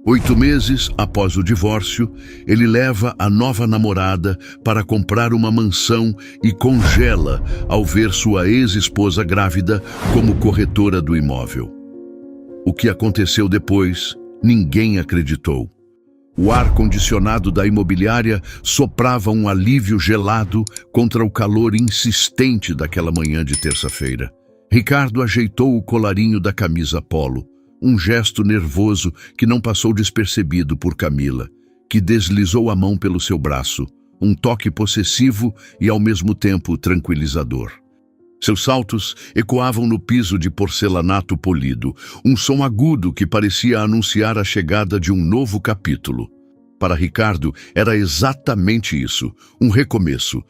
8 meses após o divórcio, ele leva a nova namorada para comprar uma mansão e congela ao ver sua ex-esposa grávida como corretora do imóvel. O que aconteceu depois, ninguém acreditou. O ar-condicionado da imobiliária soprava um alívio gelado contra o calor insistente daquela manhã de terça-feira. Ricardo ajeitou o colarinho da camisa polo, um gesto nervoso que não passou despercebido por Camila, que deslizou a mão pelo seu braço, um toque possessivo e ao mesmo tempo tranquilizador. Seus saltos ecoavam no piso de porcelanato polido, um som agudo que parecia anunciar a chegada de um novo capítulo. Para Ricardo, era exatamente isso, um recomeço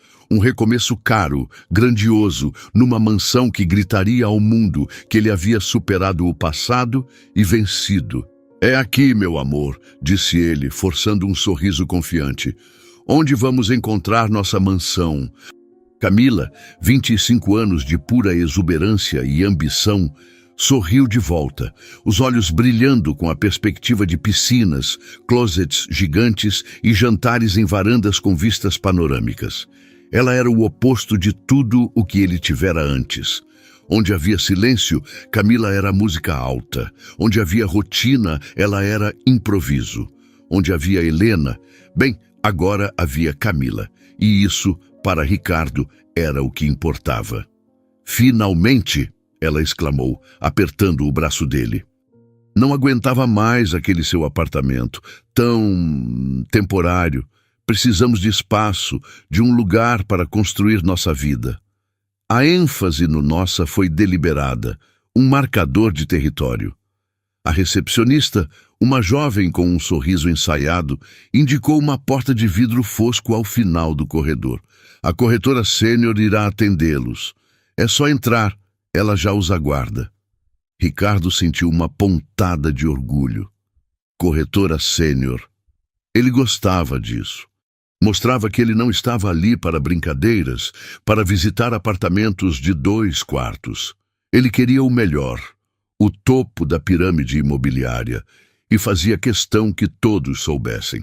caro, grandioso, numa mansão que gritaria ao mundo que ele havia superado o passado e vencido. "É aqui, meu amor", disse ele, forçando um sorriso confiante. "Onde vamos encontrar nossa mansão?" Camila, 25 anos de pura exuberância e ambição, sorriu de volta, os olhos brilhando com a perspectiva de piscinas, closets gigantes e jantares em varandas com vistas panorâmicas. Ela era o oposto de tudo o que ele tivera antes. Onde havia silêncio, Camila era música alta. Onde havia rotina, ela era improviso. Onde havia Helena, bem, agora havia Camila. E isso, para Ricardo, era o que importava. "Finalmente!", ela exclamou, apertando o braço dele. Não aguentava mais aquele seu apartamento, tão temporário. Precisamos de espaço, de um lugar para construir nossa vida. A ênfase no nossa foi deliberada, um marcador de território. A recepcionista, uma jovem com um sorriso ensaiado, indicou uma porta de vidro fosco ao final do corredor. "A corretora sênior irá atendê-los. É só entrar, ela já os aguarda." Ricardo sentiu uma pontada de orgulho. Corretora sênior. Ele gostava disso. Mostrava que ele não estava ali para brincadeiras, para visitar apartamentos de 2 quartos. Ele queria o melhor, o topo da pirâmide imobiliária, e fazia questão que todos soubessem.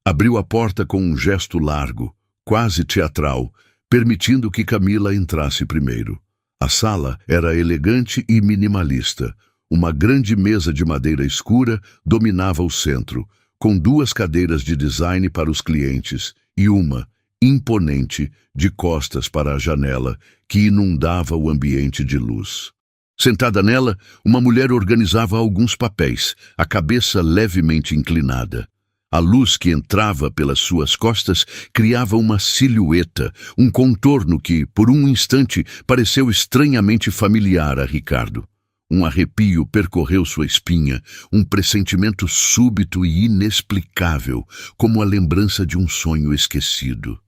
Abriu a porta com um gesto largo, quase teatral, permitindo que Camila entrasse primeiro. A sala era elegante e minimalista. Uma grande mesa de madeira escura dominava o centro, com 2 cadeiras de design para os clientes e uma, imponente, de costas para a janela, que inundava o ambiente de luz. Sentada nela, uma mulher organizava alguns papéis, a cabeça levemente inclinada. A luz que entrava pelas suas costas criava uma silhueta, um contorno que, por um instante, pareceu estranhamente familiar a Ricardo. Um arrepio percorreu sua espinha, um pressentimento súbito e inexplicável, como a lembrança de um sonho esquecido.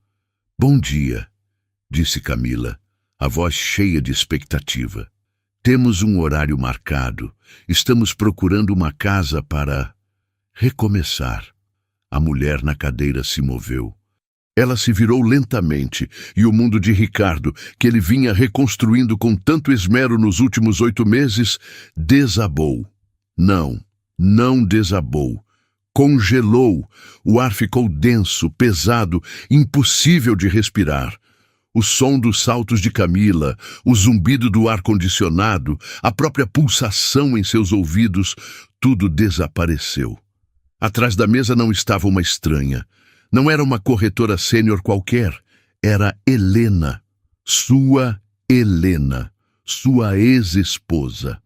"Bom dia", disse Camila, a voz cheia de expectativa. "Temos um horário marcado. Estamos procurando uma casa para recomeçar." A mulher na cadeira se moveu. Ela se virou lentamente e o mundo de Ricardo, que ele vinha reconstruindo com tanto esmero nos últimos 8 meses, desabou. Não desabou. Congelou. O ar ficou denso, pesado, impossível de respirar. O som dos saltos de Camila, o zumbido do ar-condicionado, a própria pulsação em seus ouvidos, tudo desapareceu. Atrás da mesa não estava uma estranha. Não era uma corretora sênior qualquer. Era Helena. Sua Helena. Sua ex-esposa.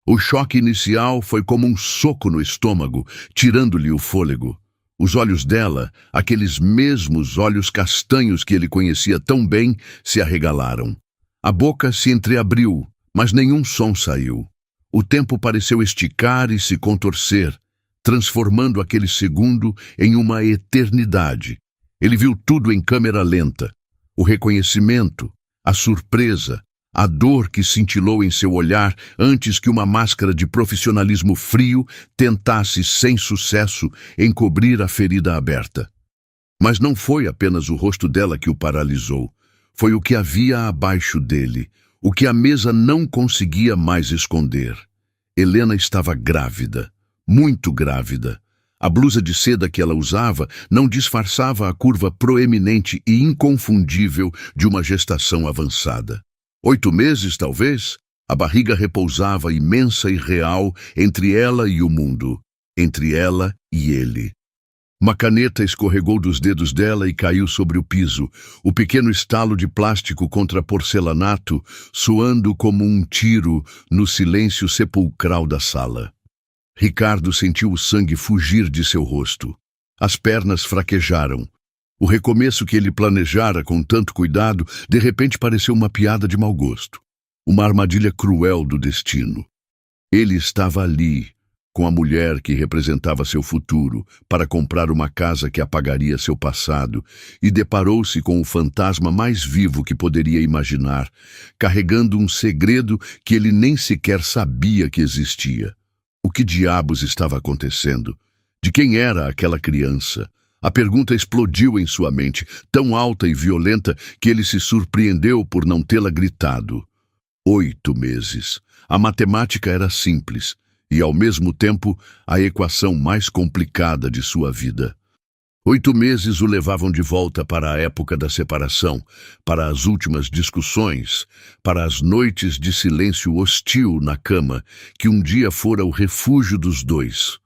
O choque inicial foi como um soco no estômago, tirando-lhe o fôlego. Os olhos dela, aqueles mesmos olhos castanhos que ele conhecia tão bem, se arregalaram. A boca se entreabriu, mas nenhum som saiu. O tempo pareceu esticar e se contorcer, transformando aquele segundo em uma eternidade. Ele viu tudo em câmera lenta. O reconhecimento, a surpresa, a dor que cintilou em seu olhar antes que uma máscara de profissionalismo frio tentasse, sem sucesso, encobrir a ferida aberta. Mas não foi apenas o rosto dela que o paralisou. Foi o que havia abaixo dele, o que a mesa não conseguia mais esconder. Helena estava grávida. Muito grávida. A blusa de seda que ela usava não disfarçava a curva proeminente e inconfundível de uma gestação avançada. 8 meses, talvez, a barriga repousava imensa e real entre ela e o mundo, entre ela e ele. Uma caneta escorregou dos dedos dela e caiu sobre o piso, o pequeno estalo de plástico contra porcelanato soando como um tiro no silêncio sepulcral da sala. Ricardo sentiu o sangue fugir de seu rosto. As pernas fraquejaram. O recomeço que ele planejara com tanto cuidado, de repente pareceu uma piada de mau gosto. Uma armadilha cruel do destino. Ele estava ali, com a mulher que representava seu futuro, para comprar uma casa que apagaria seu passado, e deparou-se com o fantasma mais vivo que poderia imaginar, carregando um segredo que ele nem sequer sabia que existia. O que diabos estava acontecendo? De quem era aquela criança? A pergunta explodiu em sua mente, tão alta e violenta que ele se surpreendeu por não tê-la gritado. 8 meses. A matemática era simples e, ao mesmo tempo, a equação mais complicada de sua vida. 8 meses o levavam de volta para a época da separação, para as últimas discussões, para as noites de silêncio hostil na cama, que um dia fora o refúgio dos dois.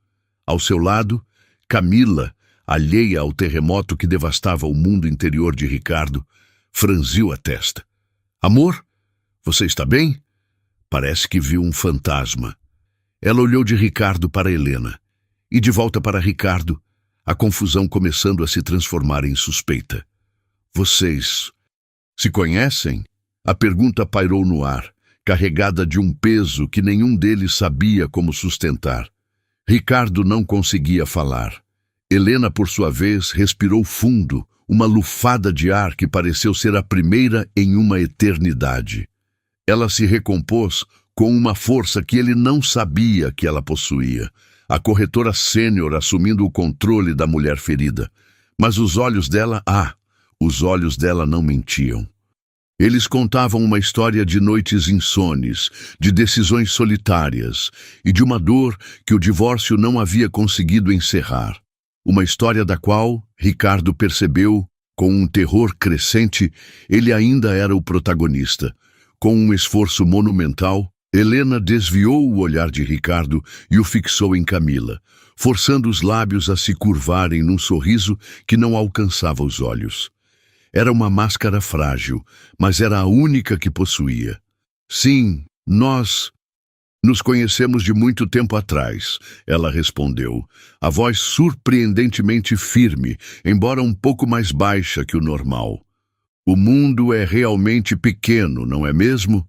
Ao seu lado, Camila, alheia ao terremoto que devastava o mundo interior de Ricardo, franziu a testa. Amor, você está bem? Parece que viu um fantasma. Ela olhou de Ricardo para Helena, e de volta para Ricardo, a confusão começando a se transformar em suspeita. Vocês se conhecem? A pergunta pairou no ar, carregada de um peso que nenhum deles sabia como sustentar. Ricardo não conseguia falar. Helena, por sua vez, respirou fundo, uma lufada de ar que pareceu ser a primeira em uma eternidade. Ela se recompôs com uma força que ele não sabia que ela possuía. A corretora sênior assumindo o controle da mulher ferida. Mas os olhos dela não mentiam. Eles contavam uma história de noites insones, de decisões solitárias e de uma dor que o divórcio não havia conseguido encerrar. Uma história da qual, Ricardo percebeu, com um terror crescente, ele ainda era o protagonista. Com um esforço monumental, Helena desviou o olhar de Ricardo e o fixou em Camila, forçando os lábios a se curvarem num sorriso que não alcançava os olhos. Era uma máscara frágil, mas era a única que possuía. Sim, nós nos conhecemos de muito tempo atrás, ela respondeu, a voz surpreendentemente firme, embora um pouco mais baixa que o normal. O mundo é realmente pequeno, não é mesmo?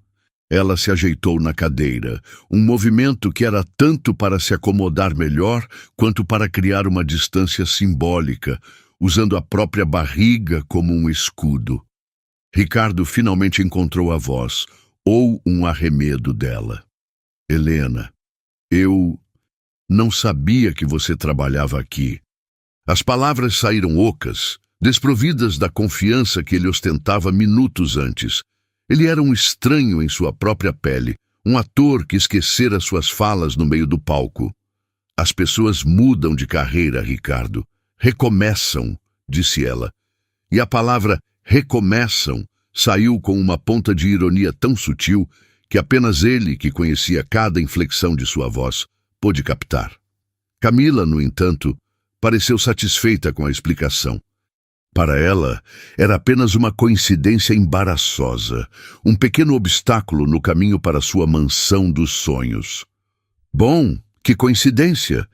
Ela se ajeitou na cadeira, um movimento que era tanto para se acomodar melhor quanto para criar uma distância simbólica, usando a própria barriga como um escudo. Ricardo finalmente encontrou a voz, ou um arremedo dela. Helena, eu não sabia que você trabalhava aqui. As palavras saíram ocas, desprovidas da confiança que ele ostentava minutos antes. Ele era um estranho em sua própria pele, um ator que esquecera suas falas no meio do palco. As pessoas mudam de carreira, Ricardo. Recomeçam, disse ela. E a palavra recomeçam saiu com uma ponta de ironia tão sutil que apenas ele, que conhecia cada inflexão de sua voz, pôde captar. Camila, no entanto, pareceu satisfeita com a explicação. Para ela, era apenas uma coincidência embaraçosa, um pequeno obstáculo no caminho para sua mansão dos sonhos. Bom, que coincidência!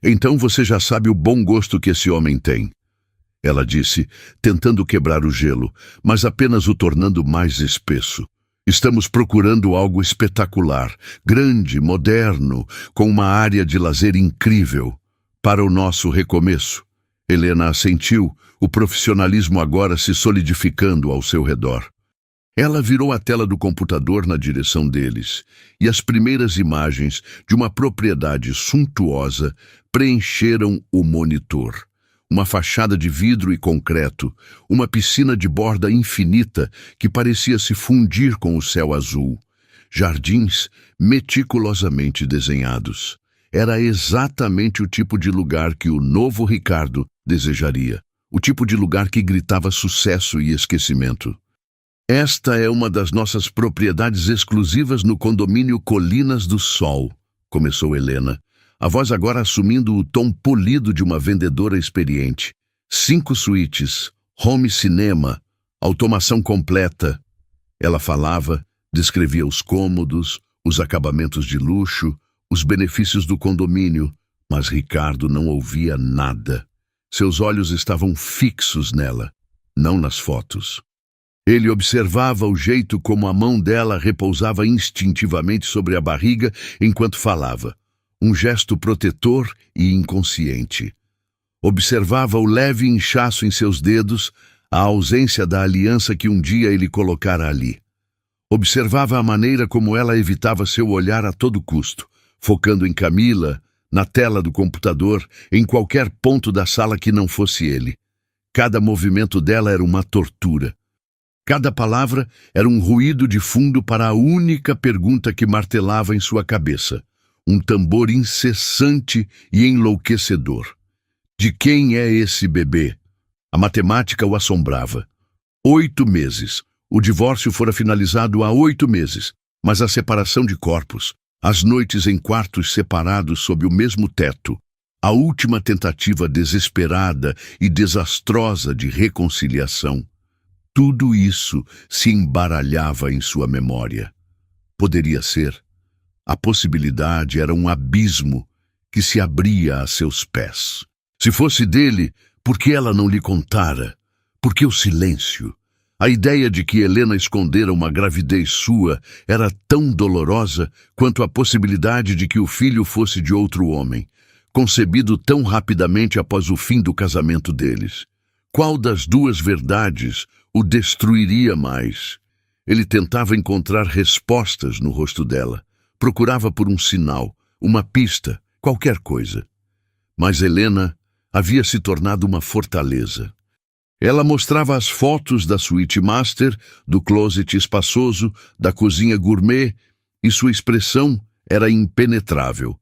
Então você já sabe o bom gosto que esse homem tem. Ela disse, tentando quebrar o gelo, mas apenas o tornando mais espesso. Estamos procurando algo espetacular, grande, moderno, com uma área de lazer incrível, para o nosso recomeço. Helena assentiu, o profissionalismo agora se solidificando ao seu redor. Ela virou a tela do computador na direção deles, e as primeiras imagens de uma propriedade suntuosa preencheram o monitor. Uma fachada de vidro e concreto, uma piscina de borda infinita que parecia se fundir com o céu azul, jardins meticulosamente desenhados. era exatamente o tipo de lugar que o novo Ricardo desejaria. O tipo de lugar que gritava sucesso e esquecimento. Esta é uma das nossas propriedades exclusivas no condomínio Colinas do Sol, começou Helena, a voz agora assumindo o tom polido de uma vendedora experiente. 5 suítes, home cinema, automação completa. Ela falava, descrevia os cômodos, os acabamentos de luxo, os benefícios do condomínio, mas Ricardo não ouvia nada. Seus olhos estavam fixos nela, não nas fotos. Ele observava o jeito como a mão dela repousava instintivamente sobre a barriga enquanto falava, um gesto protetor e inconsciente. Observava o leve inchaço em seus dedos, a ausência da aliança que um dia ele colocara ali. Observava a maneira como ela evitava seu olhar a todo custo, focando em Camila, na tela do computador, em qualquer ponto da sala que não fosse ele. Cada movimento dela era uma tortura. Cada palavra era um ruído de fundo para a única pergunta que martelava em sua cabeça. Um tambor incessante e enlouquecedor. De quem é esse bebê? A matemática o assombrava. 8 meses. O divórcio fora finalizado há 8 meses, mas a separação de corpos, as noites em quartos separados sob o mesmo teto, a última tentativa desesperada e desastrosa de reconciliação, tudo isso se embaralhava em sua memória. Poderia ser. A possibilidade era um abismo que se abria a seus pés. Se fosse dele, por que ela não lhe contara? Por que o silêncio? A ideia de que Helena escondera uma gravidez sua era tão dolorosa quanto a possibilidade de que o filho fosse de outro homem, concebido tão rapidamente após o fim do casamento deles. Qual das duas verdades o destruiria mais? Ele tentava encontrar respostas no rosto dela. Procurava por um sinal, uma pista, qualquer coisa. Mas Helena havia se tornado uma fortaleza. Ela mostrava as fotos da suíte master, do closet espaçoso, da cozinha gourmet, e sua expressão era impenetrável.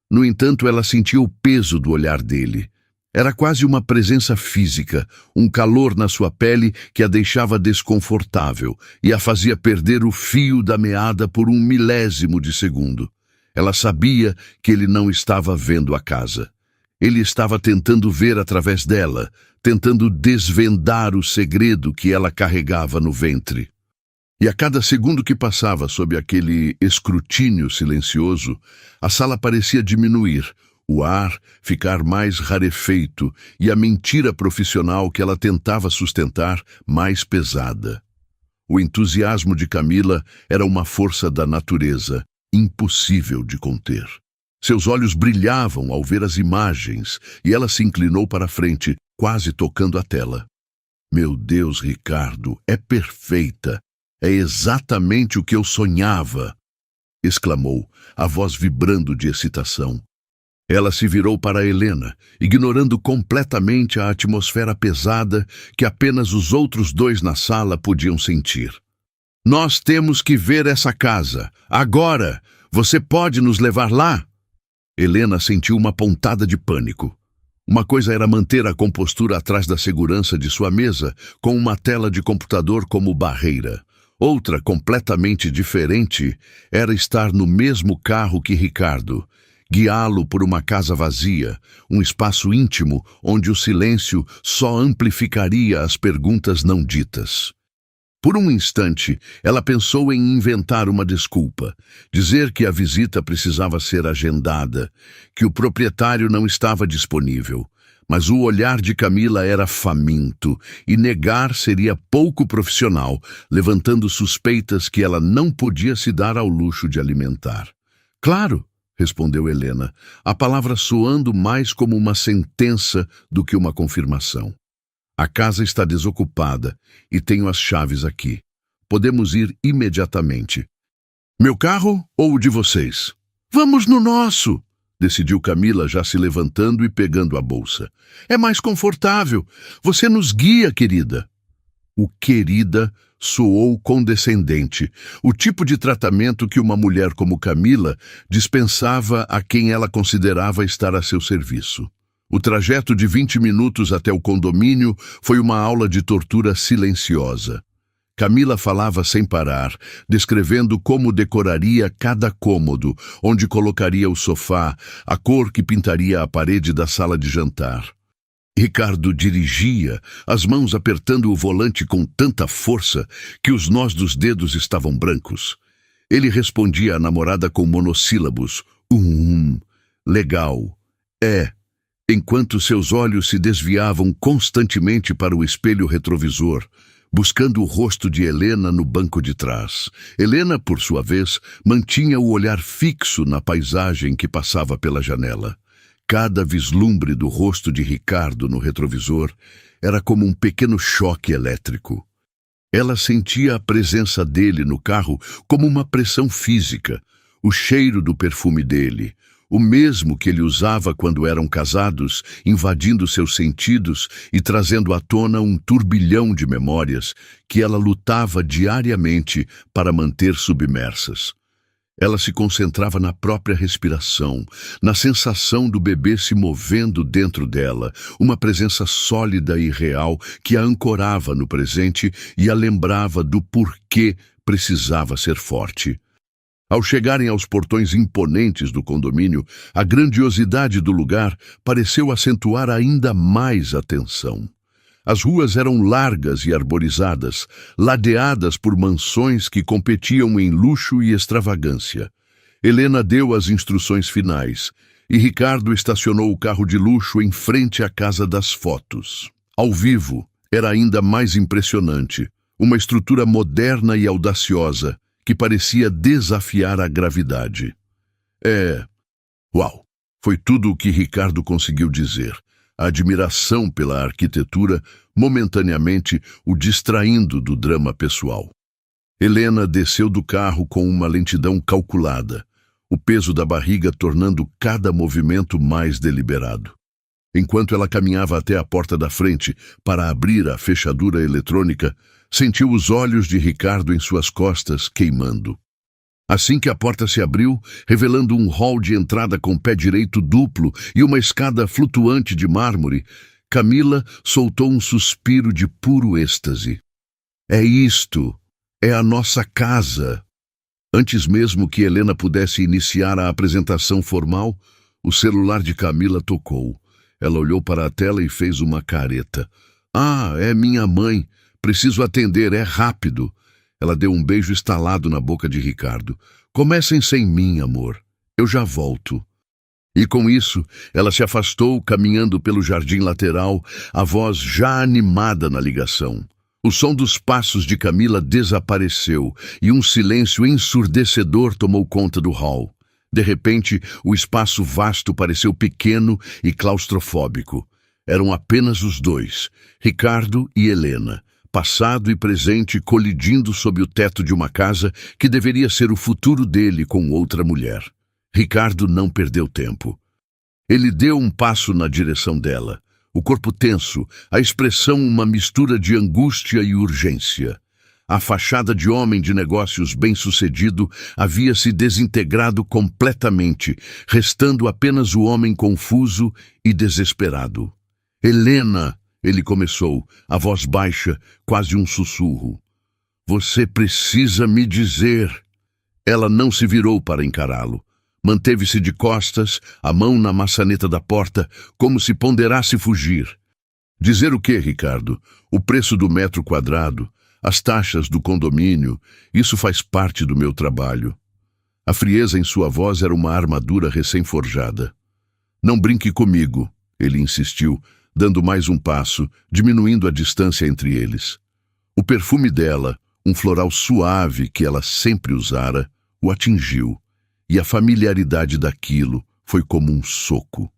No entanto, ela sentia o peso do olhar dele. Era quase uma presença física, um calor na sua pele que a deixava desconfortável e a fazia perder o fio da meada por um milésimo de segundo. Ela sabia que ele não estava vendo a casa. Ele estava tentando ver através dela, tentando desvendar o segredo que ela carregava no ventre. E a cada segundo que passava sob aquele escrutínio silencioso, a sala parecia diminuir, o ar ficar mais rarefeito e a mentira profissional que ela tentava sustentar mais pesada. O entusiasmo de Camila era uma força da natureza, impossível de conter. Seus olhos brilhavam ao ver as imagens e ela se inclinou para a frente, quase tocando a tela. Meu Deus, Ricardo, é perfeita. É exatamente o que eu sonhava, exclamou, a voz vibrando de excitação. Ela se virou para Helena, ignorando completamente a atmosfera pesada que apenas os outros dois na sala podiam sentir. Nós temos que ver essa casa. Agora! Você pode nos levar lá? Helena sentiu uma pontada de pânico. Uma coisa era manter a compostura atrás da segurança de sua mesa, com uma tela de computador como barreira. Outra, completamente diferente, era estar no mesmo carro que Ricardo, guiá-lo por uma casa vazia, um espaço íntimo onde o silêncio só amplificaria as perguntas não ditas. Por um instante, ela pensou em inventar uma desculpa, dizer que a visita precisava ser agendada, que o proprietário não estava disponível. Mas o olhar de Camila era faminto, e negar seria pouco profissional, levantando suspeitas que ela não podia se dar ao luxo de alimentar. Claro, respondeu Helena, a palavra soando mais como uma sentença do que uma confirmação. A casa está desocupada e tenho as chaves aqui. Podemos ir imediatamente. Meu carro ou o de vocês? Vamos no nosso! Decidiu Camila, já se levantando e pegando a bolsa. É mais confortável. Você nos guia, querida. O querida soou condescendente, o tipo de tratamento que uma mulher como Camila dispensava a quem ela considerava estar a seu serviço. O trajeto de 20 minutos até o condomínio foi uma aula de tortura silenciosa. Camila falava sem parar, descrevendo como decoraria cada cômodo, onde colocaria o sofá, a cor que pintaria a parede da sala de jantar. Ricardo dirigia, as mãos apertando o volante com tanta força que os nós dos dedos estavam brancos. Ele respondia à namorada com monossílabos, legal, é, enquanto seus olhos se desviavam constantemente para o espelho retrovisor, buscando o rosto de Helena no banco de trás. Helena, por sua vez, mantinha o olhar fixo na paisagem que passava pela janela. Cada vislumbre do rosto de Ricardo no retrovisor era como um pequeno choque elétrico. Ela sentia a presença dele no carro como uma pressão física, o cheiro do perfume dele, o mesmo que ele usava quando eram casados, invadindo seus sentidos e trazendo à tona um turbilhão de memórias que ela lutava diariamente para manter submersas. Ela se concentrava na própria respiração, na sensação do bebê se movendo dentro dela, uma presença sólida e real que a ancorava no presente e a lembrava do porquê precisava ser forte. Ao chegarem aos portões imponentes do condomínio, a grandiosidade do lugar pareceu acentuar ainda mais a tensão. As ruas eram largas e arborizadas, ladeadas por mansões que competiam em luxo e extravagância. Helena deu as instruções finais, e Ricardo estacionou o carro de luxo em frente à casa das fotos. Ao vivo, era ainda mais impressionante, uma estrutura moderna e audaciosa, que parecia desafiar a gravidade. Uau! Foi tudo o que Ricardo conseguiu dizer. A admiração pela arquitetura, momentaneamente o distraindo do drama pessoal. Helena desceu do carro com uma lentidão calculada, o peso da barriga tornando cada movimento mais deliberado. Enquanto ela caminhava até a porta da frente para abrir a fechadura eletrônica, sentiu os olhos de Ricardo em suas costas queimando. Assim que a porta se abriu, revelando um hall de entrada com pé direito duplo e uma escada flutuante de mármore, Camila soltou um suspiro de puro êxtase. É isto, é a nossa casa. Antes mesmo que Helena pudesse iniciar a apresentação formal, o celular de Camila tocou. Ela olhou para a tela e fez uma careta. É minha mãe. Preciso atender, é rápido. Ela deu um beijo estalado na boca de Ricardo. Comecem sem mim, amor. Eu já volto. E com isso, ela se afastou, caminhando pelo jardim lateral, a voz já animada na ligação. O som dos passos de Camila desapareceu e um silêncio ensurdecedor tomou conta do hall. De repente, o espaço vasto pareceu pequeno e claustrofóbico. Eram apenas os dois, Ricardo e Helena. Passado e presente colidindo sob o teto de uma casa que deveria ser o futuro dele com outra mulher. Ricardo não perdeu tempo. Ele deu um passo na direção dela, o corpo tenso, a expressão uma mistura de angústia e urgência. A fachada de homem de negócios bem-sucedido havia se desintegrado completamente, restando apenas o homem confuso e desesperado. Helena! Ele começou, a voz baixa, quase um sussurro. Você precisa me dizer. Ela não se virou para encará-lo. Manteve-se de costas, a mão na maçaneta da porta, como se ponderasse fugir. Dizer o quê, Ricardo? O preço do metro quadrado, as taxas do condomínio, isso faz parte do meu trabalho. A frieza em sua voz era uma armadura recém-forjada. Não brinque comigo, ele insistiu, dando mais um passo, diminuindo a distância entre eles. O perfume dela, um floral suave que ela sempre usara, o atingiu, e a familiaridade daquilo foi como um soco.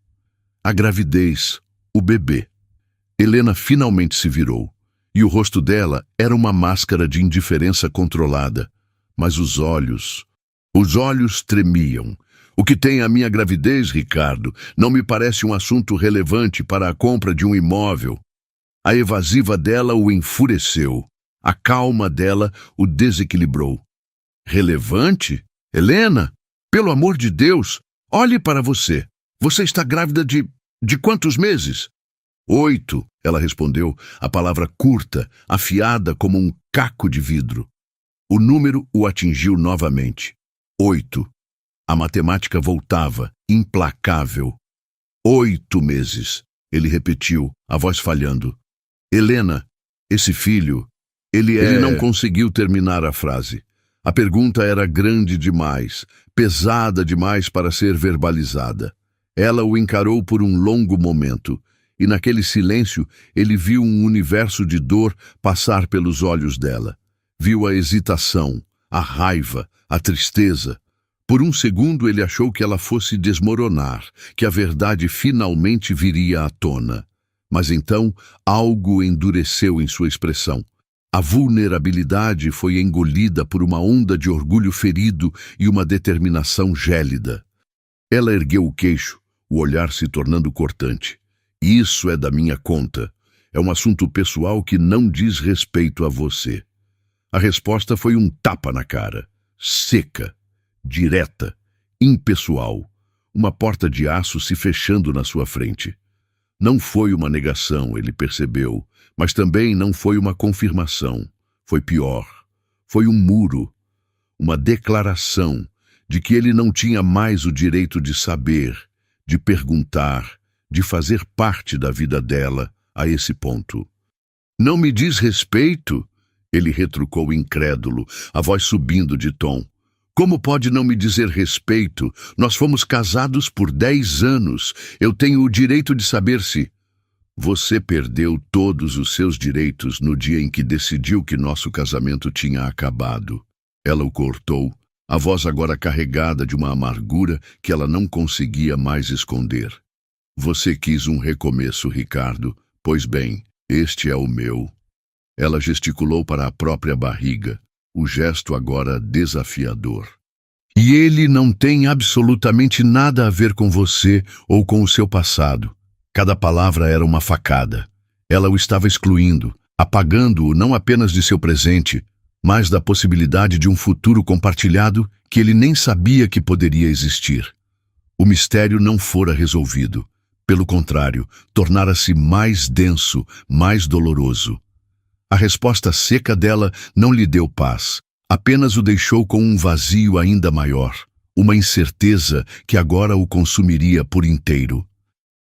A gravidez, o bebê. Helena finalmente se virou, e o rosto dela era uma máscara de indiferença controlada, mas os olhos tremiam. O que tem a minha gravidez, Ricardo, não me parece um assunto relevante para a compra de um imóvel. A evasiva dela o enfureceu. A calma dela o desequilibrou. Relevante? Helena, pelo amor de Deus, olhe para você. Você está grávida de quantos meses? 8, ela respondeu, a palavra curta, afiada como um caco de vidro. O número o atingiu novamente. 8. A matemática voltava, implacável. 8 meses, ele repetiu, a voz falhando. Helena, esse filho, Ele não conseguiu terminar a frase. A pergunta era grande demais, pesada demais para ser verbalizada. Ela o encarou por um longo momento, e naquele silêncio ele viu um universo de dor passar pelos olhos dela. Viu a hesitação, a raiva, a tristeza. Por um segundo ele achou que ela fosse desmoronar, que a verdade finalmente viria à tona. Mas então algo endureceu em sua expressão. A vulnerabilidade foi engolida por uma onda de orgulho ferido e uma determinação gélida. Ela ergueu o queixo, o olhar se tornando cortante. Isso é da minha conta. É um assunto pessoal que não diz respeito a você. A resposta foi um tapa na cara, seca, direta, impessoal, uma porta de aço se fechando na sua frente. Não foi uma negação, ele percebeu, mas também não foi uma confirmação. Foi pior. Foi um muro, uma declaração de que ele não tinha mais o direito de saber, de perguntar, de fazer parte da vida dela a esse ponto. Não me diz respeito? Ele retrucou incrédulo, a voz subindo de tom. Como pode não me dizer respeito? Nós fomos casados por 10 anos. Eu tenho o direito de saber se... Você perdeu todos os seus direitos no dia em que decidiu que nosso casamento tinha acabado. Ela o cortou, a voz agora carregada de uma amargura que ela não conseguia mais esconder. Você quis um recomeço, Ricardo. Pois bem, este é o meu. Ela gesticulou para a própria barriga, o gesto agora desafiador. E ele não tem absolutamente nada a ver com você ou com o seu passado. Cada palavra era uma facada. Ela o estava excluindo, apagando-o não apenas de seu presente, mas da possibilidade de um futuro compartilhado que ele nem sabia que poderia existir. O mistério não fora resolvido. Pelo contrário, tornara-se mais denso, mais doloroso. A resposta seca dela não lhe deu paz, apenas o deixou com um vazio ainda maior, uma incerteza que agora o consumiria por inteiro.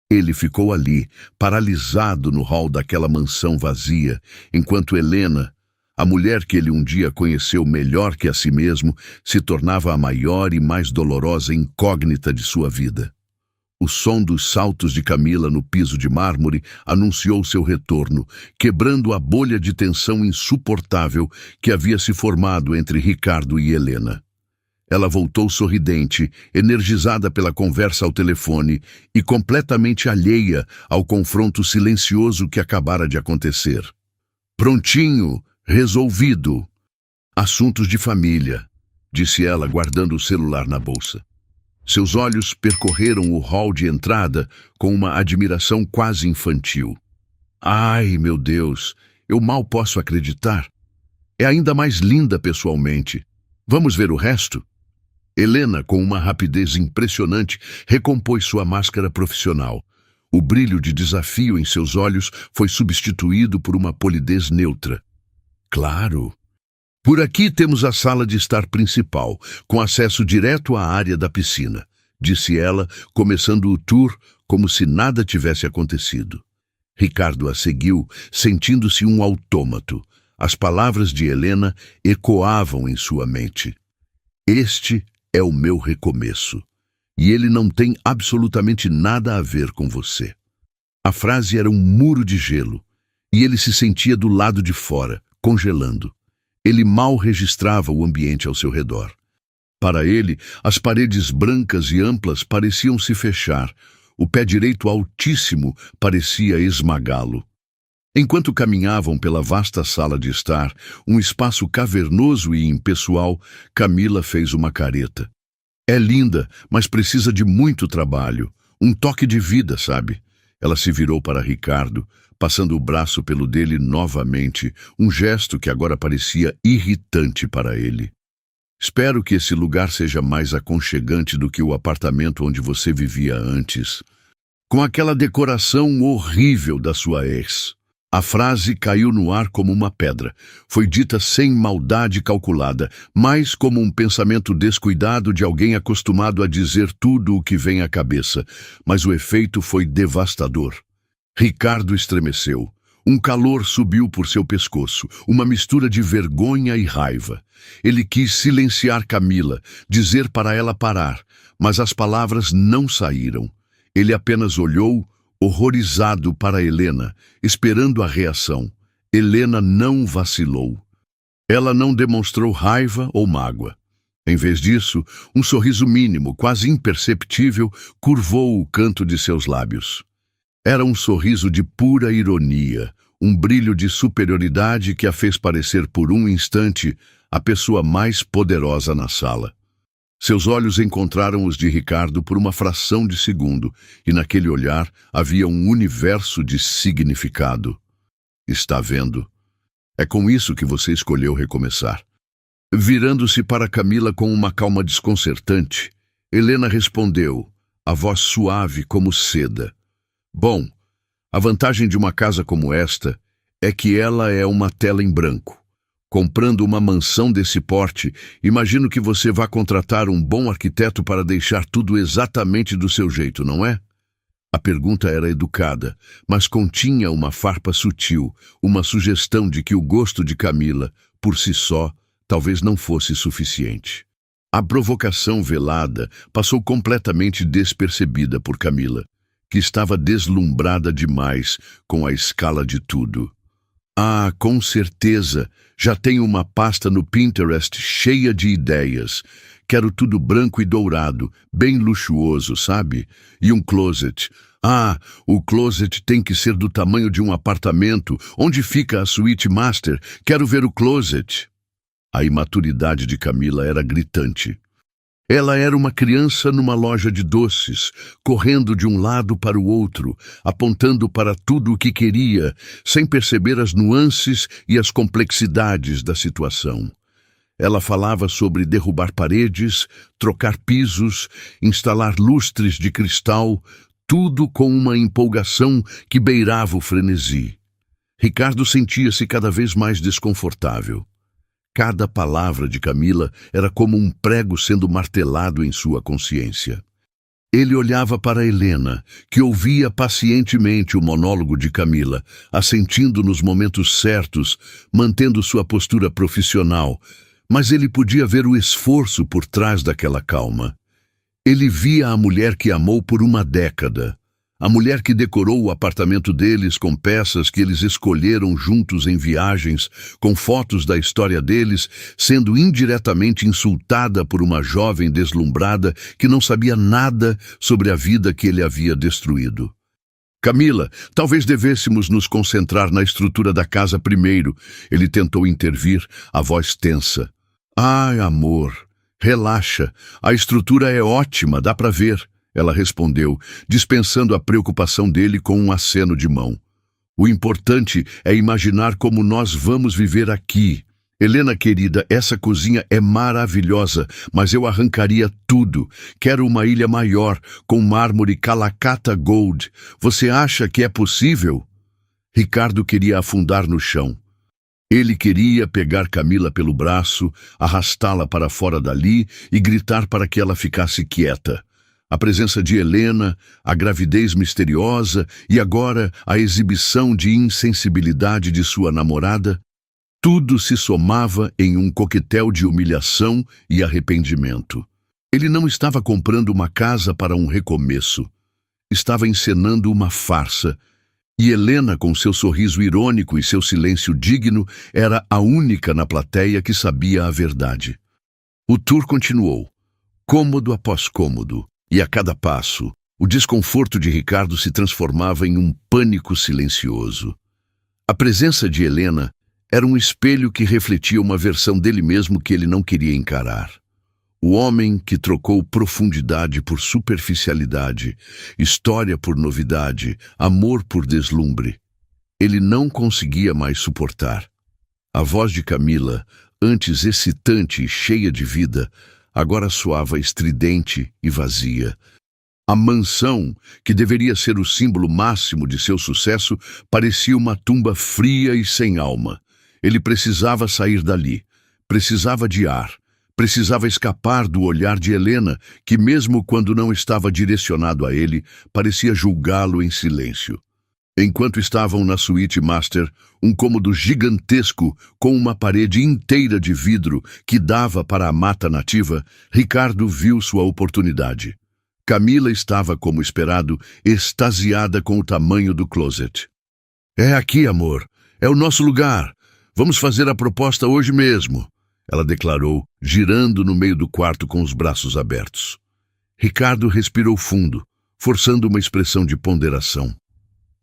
Ele ficou ali, paralisado no hall daquela mansão vazia, enquanto Helena, a mulher que ele um dia conheceu melhor que a si mesmo, se tornava a maior e mais dolorosa incógnita de sua vida. O som dos saltos de Camila no piso de mármore anunciou seu retorno, quebrando a bolha de tensão insuportável que havia se formado entre Ricardo e Helena. Ela voltou sorridente, energizada pela conversa ao telefone e completamente alheia ao confronto silencioso que acabara de acontecer. Prontinho, resolvido. Assuntos de família, disse ela, guardando o celular na bolsa. Seus olhos percorreram o hall de entrada com uma admiração quase infantil. Ai, meu Deus, eu mal posso acreditar. É ainda mais linda pessoalmente. Vamos ver o resto? Helena, com uma rapidez impressionante, recompôs sua máscara profissional. O brilho de desafio em seus olhos foi substituído por uma polidez neutra. Claro. Por aqui temos a sala de estar principal, com acesso direto à área da piscina, disse ela, começando o tour como se nada tivesse acontecido. Ricardo a seguiu, sentindo-se um autômato. As palavras de Helena ecoavam em sua mente. Este é o meu recomeço, e ele não tem absolutamente nada a ver com você. A frase era um muro de gelo, e ele se sentia do lado de fora, congelando. Ele mal registrava o ambiente ao seu redor. Para ele, as paredes brancas e amplas pareciam se fechar, o pé direito altíssimo parecia esmagá-lo. Enquanto caminhavam pela vasta sala de estar, um espaço cavernoso e impessoal, Camila fez uma careta. É linda, mas precisa de muito trabalho, um toque de vida, sabe? Ela se virou para Ricardo, passando o braço pelo dele novamente, um gesto que agora parecia irritante para ele. Espero que esse lugar seja mais aconchegante do que o apartamento onde você vivia antes, com aquela decoração horrível da sua ex. A frase caiu no ar como uma pedra. Foi dita sem maldade calculada, mas como um pensamento descuidado de alguém acostumado a dizer tudo o que vem à cabeça. Mas o efeito foi devastador. Ricardo estremeceu. Um calor subiu por seu pescoço, uma mistura de vergonha e raiva. Ele quis silenciar Camila, dizer para ela parar, mas as palavras não saíram. Ele apenas olhou, horrorizado, para Helena, esperando a reação. Helena não vacilou. Ela não demonstrou raiva ou mágoa. Em vez disso, um sorriso mínimo, quase imperceptível, curvou o canto de seus lábios. Era um sorriso de pura ironia, um brilho de superioridade que a fez parecer por um instante a pessoa mais poderosa na sala. Seus olhos encontraram os de Ricardo por uma fração de segundo, e naquele olhar havia um universo de significado. Está vendo? É com isso que você escolheu recomeçar. Virando-se para Camila com uma calma desconcertante, Helena respondeu, a voz suave como seda. Bom, a vantagem de uma casa como esta é que ela é uma tela em branco. Comprando uma mansão desse porte, imagino que você vá contratar um bom arquiteto para deixar tudo exatamente do seu jeito, não é? A pergunta era educada, mas continha uma farpa sutil, uma sugestão de que o gosto de Camila, por si só, talvez não fosse suficiente. A provocação velada passou completamente despercebida por Camila, que estava deslumbrada demais com a escala de tudo. Ah, com certeza, já tenho uma pasta no Pinterest cheia de ideias. Quero tudo branco e dourado, bem luxuoso, sabe? E um closet. Ah, o closet tem que ser do tamanho de um apartamento. Onde fica a suíte master? Quero ver o closet. A imaturidade de Camila era gritante. Ela era uma criança numa loja de doces, correndo de um lado para o outro, apontando para tudo o que queria, sem perceber as nuances e as complexidades da situação. Ela falava sobre derrubar paredes, trocar pisos, instalar lustres de cristal, tudo com uma empolgação que beirava o frenesi. Ricardo sentia-se cada vez mais desconfortável. Cada palavra de Camila era como um prego sendo martelado em sua consciência. Ele olhava para Helena, que ouvia pacientemente o monólogo de Camila, assentindo nos momentos certos, mantendo sua postura profissional, mas ele podia ver o esforço por trás daquela calma. Ele via a mulher que amou por uma década, a mulher que decorou o apartamento deles com peças que eles escolheram juntos em viagens, com fotos da história deles, sendo indiretamente insultada por uma jovem deslumbrada que não sabia nada sobre a vida que ele havia destruído. Camila, talvez devêssemos nos concentrar na estrutura da casa primeiro. Ele tentou intervir, a voz tensa. Ai, amor, relaxa, a estrutura é ótima, dá para ver. Ela respondeu, dispensando a preocupação dele com um aceno de mão. O importante é imaginar como nós vamos viver aqui. Helena, querida, essa cozinha é maravilhosa, mas eu arrancaria tudo. Quero uma ilha maior, com mármore Calacata Gold. Você acha que é possível? Ricardo queria afundar no chão. Ele queria pegar Camila pelo braço, arrastá-la para fora dali e gritar para que ela ficasse quieta. A presença de Helena, a gravidez misteriosa e agora a exibição de insensibilidade de sua namorada, tudo se somava em um coquetel de humilhação e arrependimento. Ele não estava comprando uma casa para um recomeço. Estava encenando uma farsa. E Helena, com seu sorriso irônico e seu silêncio digno, era a única na plateia que sabia a verdade. O tour continuou, cômodo após cômodo. E a cada passo, o desconforto de Ricardo se transformava em um pânico silencioso. A presença de Helena era um espelho que refletia uma versão dele mesmo que ele não queria encarar. O homem que trocou profundidade por superficialidade, história por novidade, amor por deslumbre. Ele não conseguia mais suportar. A voz de Camila, antes excitante e cheia de vida, agora soava estridente e vazia. A mansão, que deveria ser o símbolo máximo de seu sucesso, parecia uma tumba fria e sem alma. Ele precisava sair dali, precisava de ar, precisava escapar do olhar de Helena, que mesmo quando não estava direcionado a ele, parecia julgá-lo em silêncio. Enquanto estavam na suíte master, um cômodo gigantesco com uma parede inteira de vidro que dava para a mata nativa, Ricardo viu sua oportunidade. Camila estava, como esperado, extasiada com o tamanho do closet. "É aqui, amor. É o nosso lugar. Vamos fazer a proposta hoje mesmo", ela declarou, girando no meio do quarto com os braços abertos. Ricardo respirou fundo, forçando uma expressão de ponderação.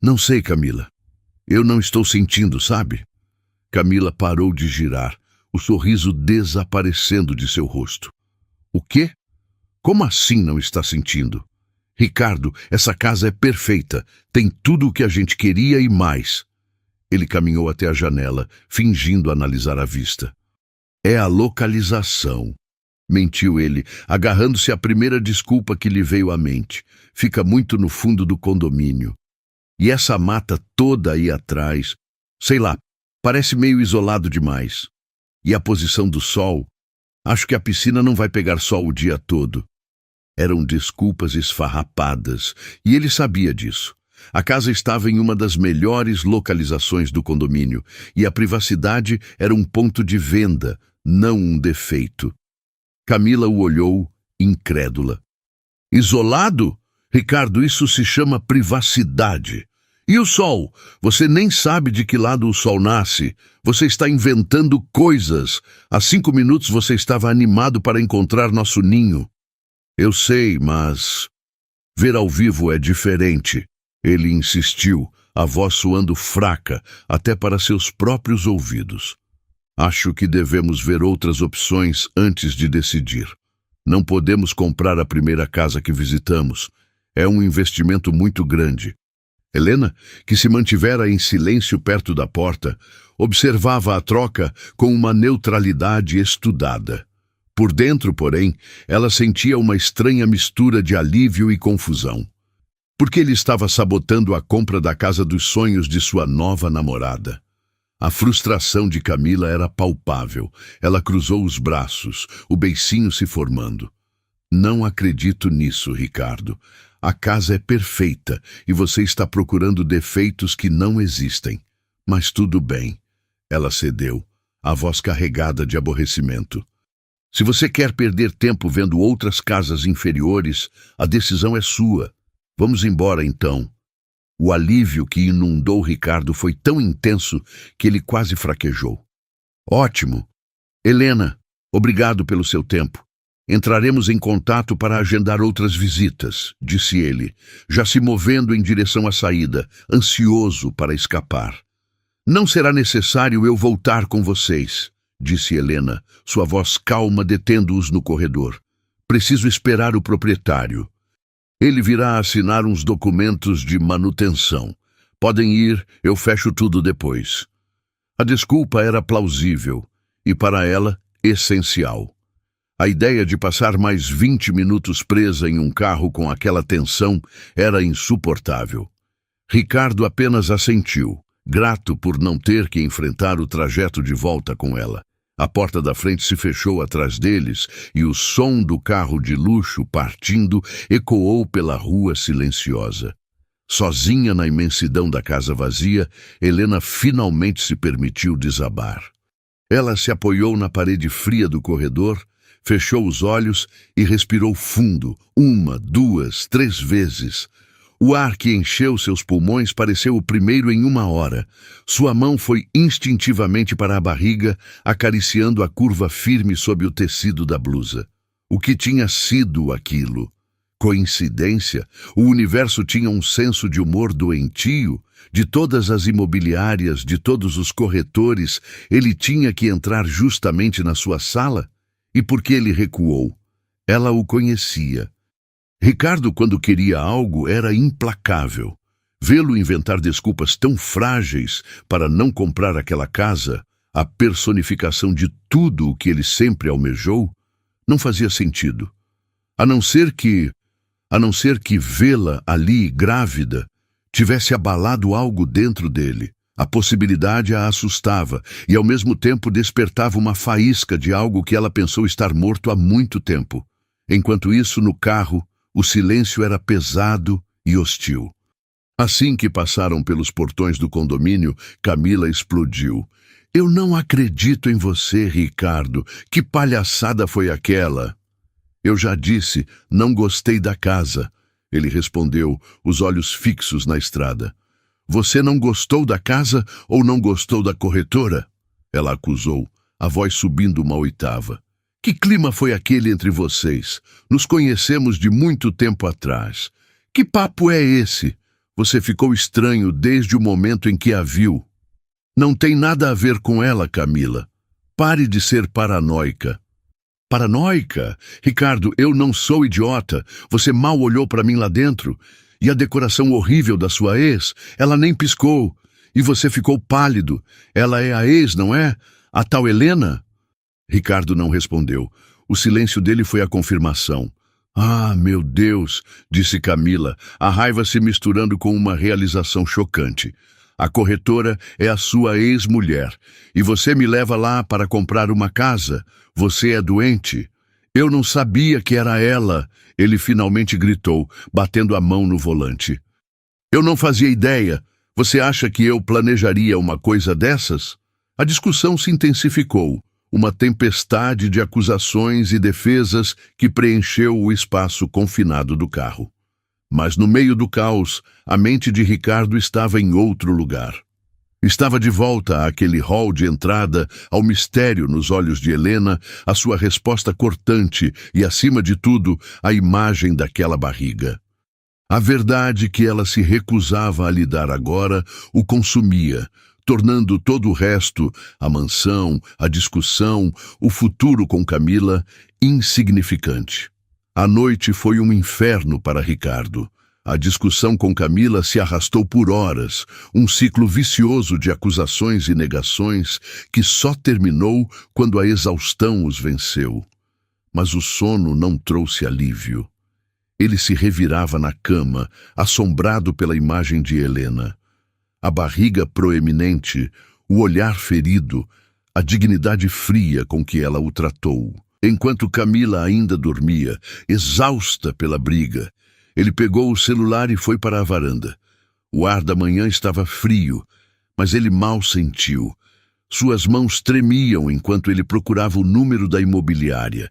"Não sei, Camila. Eu não estou sentindo, sabe?" Camila parou de girar, o sorriso desaparecendo de seu rosto. "O quê? Como assim não está sentindo?" "Ricardo, essa casa é perfeita. Tem tudo o que a gente queria e mais." Ele caminhou até a janela, fingindo analisar a vista. "É a localização", mentiu ele, agarrando-se à primeira desculpa que lhe veio à mente. "Fica muito no fundo do condomínio. E essa mata toda aí atrás, sei lá, parece meio isolado demais. E a posição do sol, acho que a piscina não vai pegar sol o dia todo." Eram desculpas esfarrapadas, e ele sabia disso. A casa estava em uma das melhores localizações do condomínio, e a privacidade era um ponto de venda, não um defeito. Camila o olhou, incrédula. "Isolado? Ricardo, isso se chama privacidade. E o sol? Você nem sabe de que lado o sol nasce. Você está inventando coisas. Há 5 minutos você estava animado para encontrar nosso ninho." "Eu sei, mas ver ao vivo é diferente", ele insistiu, a voz soando fraca até para seus próprios ouvidos. "Acho que devemos ver outras opções antes de decidir. Não podemos comprar a primeira casa que visitamos. É um investimento muito grande." Helena, que se mantivera em silêncio perto da porta, observava a troca com uma neutralidade estudada. Por dentro, porém, ela sentia uma estranha mistura de alívio e confusão. Porque ele estava sabotando a compra da casa dos sonhos de sua nova namorada. A frustração de Camila era palpável. Ela cruzou os braços, o beicinho se formando. "Não acredito nisso, Ricardo. A casa é perfeita e você está procurando defeitos que não existem. Mas tudo bem." Ela cedeu, a voz carregada de aborrecimento. "Se você quer perder tempo vendo outras casas inferiores, a decisão é sua. Vamos embora, então." O alívio que inundou Ricardo foi tão intenso que ele quase fraquejou. "Ótimo. Helena, obrigado pelo seu tempo. Entraremos em contato para agendar outras visitas", disse ele, já se movendo em direção à saída, ansioso para escapar. "Não será necessário eu voltar com vocês", disse Helena, sua voz calma detendo-os no corredor. "Preciso esperar o proprietário. Ele virá assinar uns documentos de manutenção. Podem ir, eu fecho tudo depois." A desculpa era plausível e, para ela, essencial. A ideia de passar mais 20 minutos presa em um carro com aquela tensão era insuportável. Ricardo apenas assentiu, grato por não ter que enfrentar o trajeto de volta com ela. A porta da frente se fechou atrás deles e o som do carro de luxo partindo ecoou pela rua silenciosa. Sozinha na imensidão da casa vazia, Helena finalmente se permitiu desabar. Ela se apoiou na parede fria do corredor, fechou os olhos e respirou fundo, 1, 2, 3 vezes. O ar que encheu seus pulmões pareceu o primeiro em 1 hora. Sua mão foi instintivamente para a barriga, acariciando a curva firme sob o tecido da blusa. O que tinha sido aquilo? Coincidência? O universo tinha um senso de humor doentio? De todas as imobiliárias, de todos os corretores, ele tinha que entrar justamente na sua sala? E por que ele recuou? Ela o conhecia. Ricardo, quando queria algo, era implacável. Vê-lo inventar desculpas tão frágeis para não comprar aquela casa, a personificação de tudo o que ele sempre almejou, não fazia sentido. A não ser que vê-la ali, grávida, tivesse abalado algo dentro dele. A possibilidade a assustava e, ao mesmo tempo, despertava uma faísca de algo que ela pensou estar morto há muito tempo. Enquanto isso, no carro, o silêncio era pesado e hostil. Assim que passaram pelos portões do condomínio, Camila explodiu. "Eu não acredito em você, Ricardo. Que palhaçada foi aquela?" "Eu já disse, não gostei da casa", ele respondeu, os olhos fixos na estrada. "Você não gostou da casa ou não gostou da corretora?" Ela acusou, a voz subindo uma oitava. "Que clima foi aquele entre vocês? Nos conhecemos de muito tempo atrás. Que papo é esse? Você ficou estranho desde o momento em que a viu." "Não tem nada a ver com ela, Camila. Pare de ser paranoica." "Paranoica? Ricardo, eu não sou idiota. Você mal olhou para mim lá dentro. E a decoração horrível da sua ex, ela nem piscou. E você ficou pálido. Ela é a ex, não é? A tal Helena?" Ricardo não respondeu. O silêncio dele foi a confirmação. "Ah, meu Deus", disse Camila, a raiva se misturando com uma realização chocante. "A corretora é a sua ex-mulher. E você me leva lá para comprar uma casa. Você é doente." "Eu não sabia que era ela", ele finalmente gritou, batendo a mão no volante. "Eu não fazia ideia. Você acha que eu planejaria uma coisa dessas?" A discussão se intensificou, uma tempestade de acusações e defesas que preencheu o espaço confinado do carro. Mas no meio do caos, a mente de Ricardo estava em outro lugar. Estava de volta àquele hall de entrada, ao mistério nos olhos de Helena, a sua resposta cortante e, acima de tudo, a imagem daquela barriga. A verdade que ela se recusava a lidar agora o consumia, tornando todo o resto, a mansão, a discussão, o futuro com Camila, insignificante. A noite foi um inferno para Ricardo. A discussão com Camila se arrastou por horas, um ciclo vicioso de acusações e negações que só terminou quando a exaustão os venceu. Mas o sono não trouxe alívio. Ele se revirava na cama, assombrado pela imagem de Helena. A barriga proeminente, o olhar ferido, a dignidade fria com que ela o tratou. Enquanto Camila ainda dormia, exausta pela briga, ele pegou o celular e foi para a varanda. O ar da manhã estava frio, mas ele mal sentiu. Suas mãos tremiam enquanto ele procurava o número da imobiliária.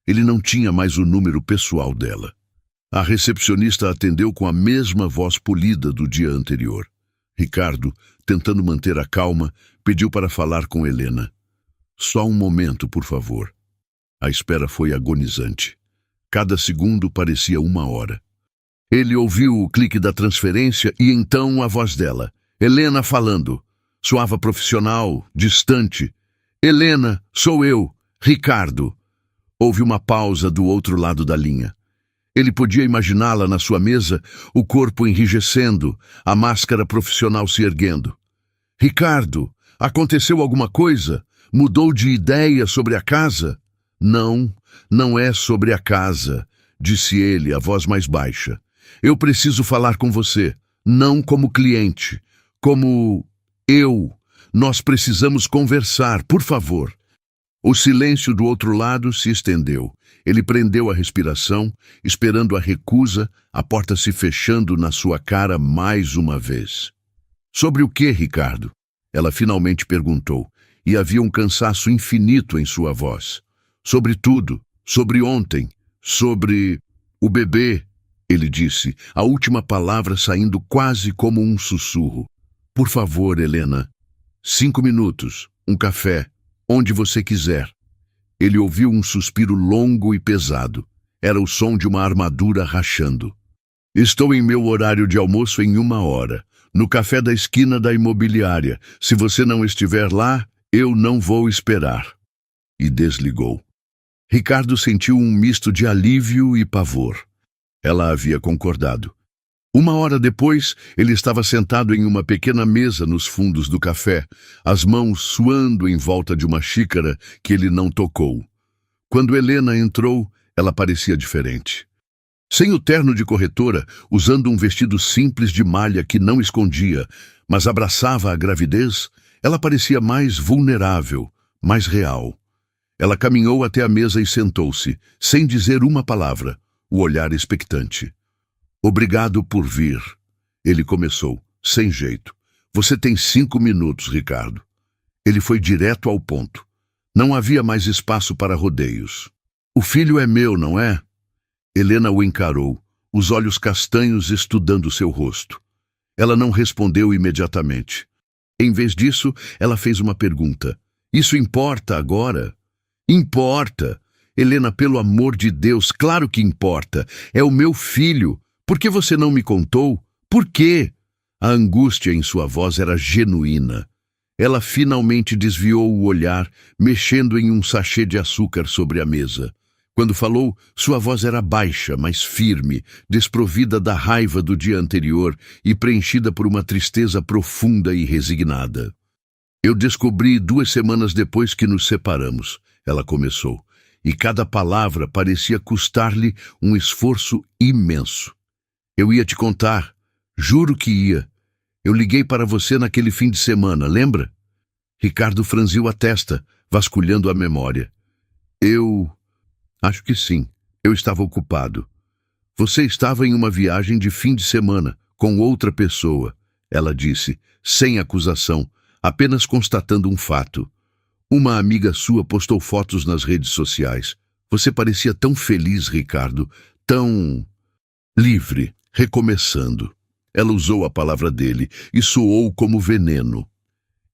Ele não tinha mais o número pessoal dela. A recepcionista atendeu com a mesma voz polida do dia anterior. Ricardo, tentando manter a calma, pediu para falar com Helena. "Só um momento, por favor." A espera foi agonizante. Cada segundo parecia uma hora. Ele ouviu o clique da transferência e então a voz dela. Helena falando. Soava profissional, distante. "Helena, sou eu, Ricardo." Houve uma pausa do outro lado da linha. Ele podia imaginá-la na sua mesa, o corpo enrijecendo, a máscara profissional se erguendo. "Ricardo, aconteceu alguma coisa? Mudou de ideia sobre a casa?" "Não, não é sobre a casa", disse ele, a voz mais baixa. "Eu preciso falar com você, não como cliente, como eu. Nós precisamos conversar, por favor." O silêncio do outro lado se estendeu. Ele prendeu a respiração, esperando a recusa, a porta se fechando na sua cara mais uma vez. "Sobre o que, Ricardo?" Ela finalmente perguntou, e havia um cansaço infinito em sua voz. "Sobre tudo, sobre ontem, sobre o bebê", ele disse, a última palavra saindo quase como um sussurro. "Por favor, Helena, 5 minutos, um café, onde você quiser." Ele ouviu um suspiro longo e pesado. Era o som de uma armadura rachando. "Estou em meu horário de almoço em 1 hora, no café da esquina da imobiliária. Se você não estiver lá, eu não vou esperar." E desligou. Ricardo sentiu um misto de alívio e pavor. Ela havia concordado. Uma hora depois, ele estava sentado em uma pequena mesa nos fundos do café, as mãos suando em volta de uma xícara que ele não tocou. Quando Helena entrou, ela parecia diferente. Sem o terno de corretora, usando um vestido simples de malha que não escondia, mas abraçava a gravidez, ela parecia mais vulnerável, mais real. Ela caminhou até a mesa e sentou-se, sem dizer uma palavra, o olhar expectante. Obrigado por vir. Ele começou, sem jeito. Você tem 5 minutos, Ricardo. Ele foi direto ao ponto. Não havia mais espaço para rodeios. O filho é meu, não é? Helena o encarou, os olhos castanhos estudando seu rosto. Ela não respondeu imediatamente. Em vez disso, ela fez uma pergunta. Isso importa agora? Importa. Helena, pelo amor de Deus, claro que importa. É o meu filho. Por que você não me contou? Por quê? A angústia em sua voz era genuína. Ela finalmente desviou o olhar, mexendo em um sachê de açúcar sobre a mesa. Quando falou, sua voz era baixa, mas firme, desprovida da raiva do dia anterior e preenchida por uma tristeza profunda e resignada. Eu descobri 2 semanas depois que nos separamos, ela começou, e cada palavra parecia custar-lhe um esforço imenso. Eu ia te contar, juro que ia. Eu liguei para você naquele fim de semana, lembra? Ricardo franziu a testa, vasculhando a memória. Acho que sim. Eu estava ocupado. Você estava em uma viagem de fim de semana, com outra pessoa, ela disse, sem acusação, apenas constatando um fato. Uma amiga sua postou fotos nas redes sociais. Você parecia tão feliz, Ricardo, tão livre. Recomeçando. Ela usou a palavra dele e soou como veneno.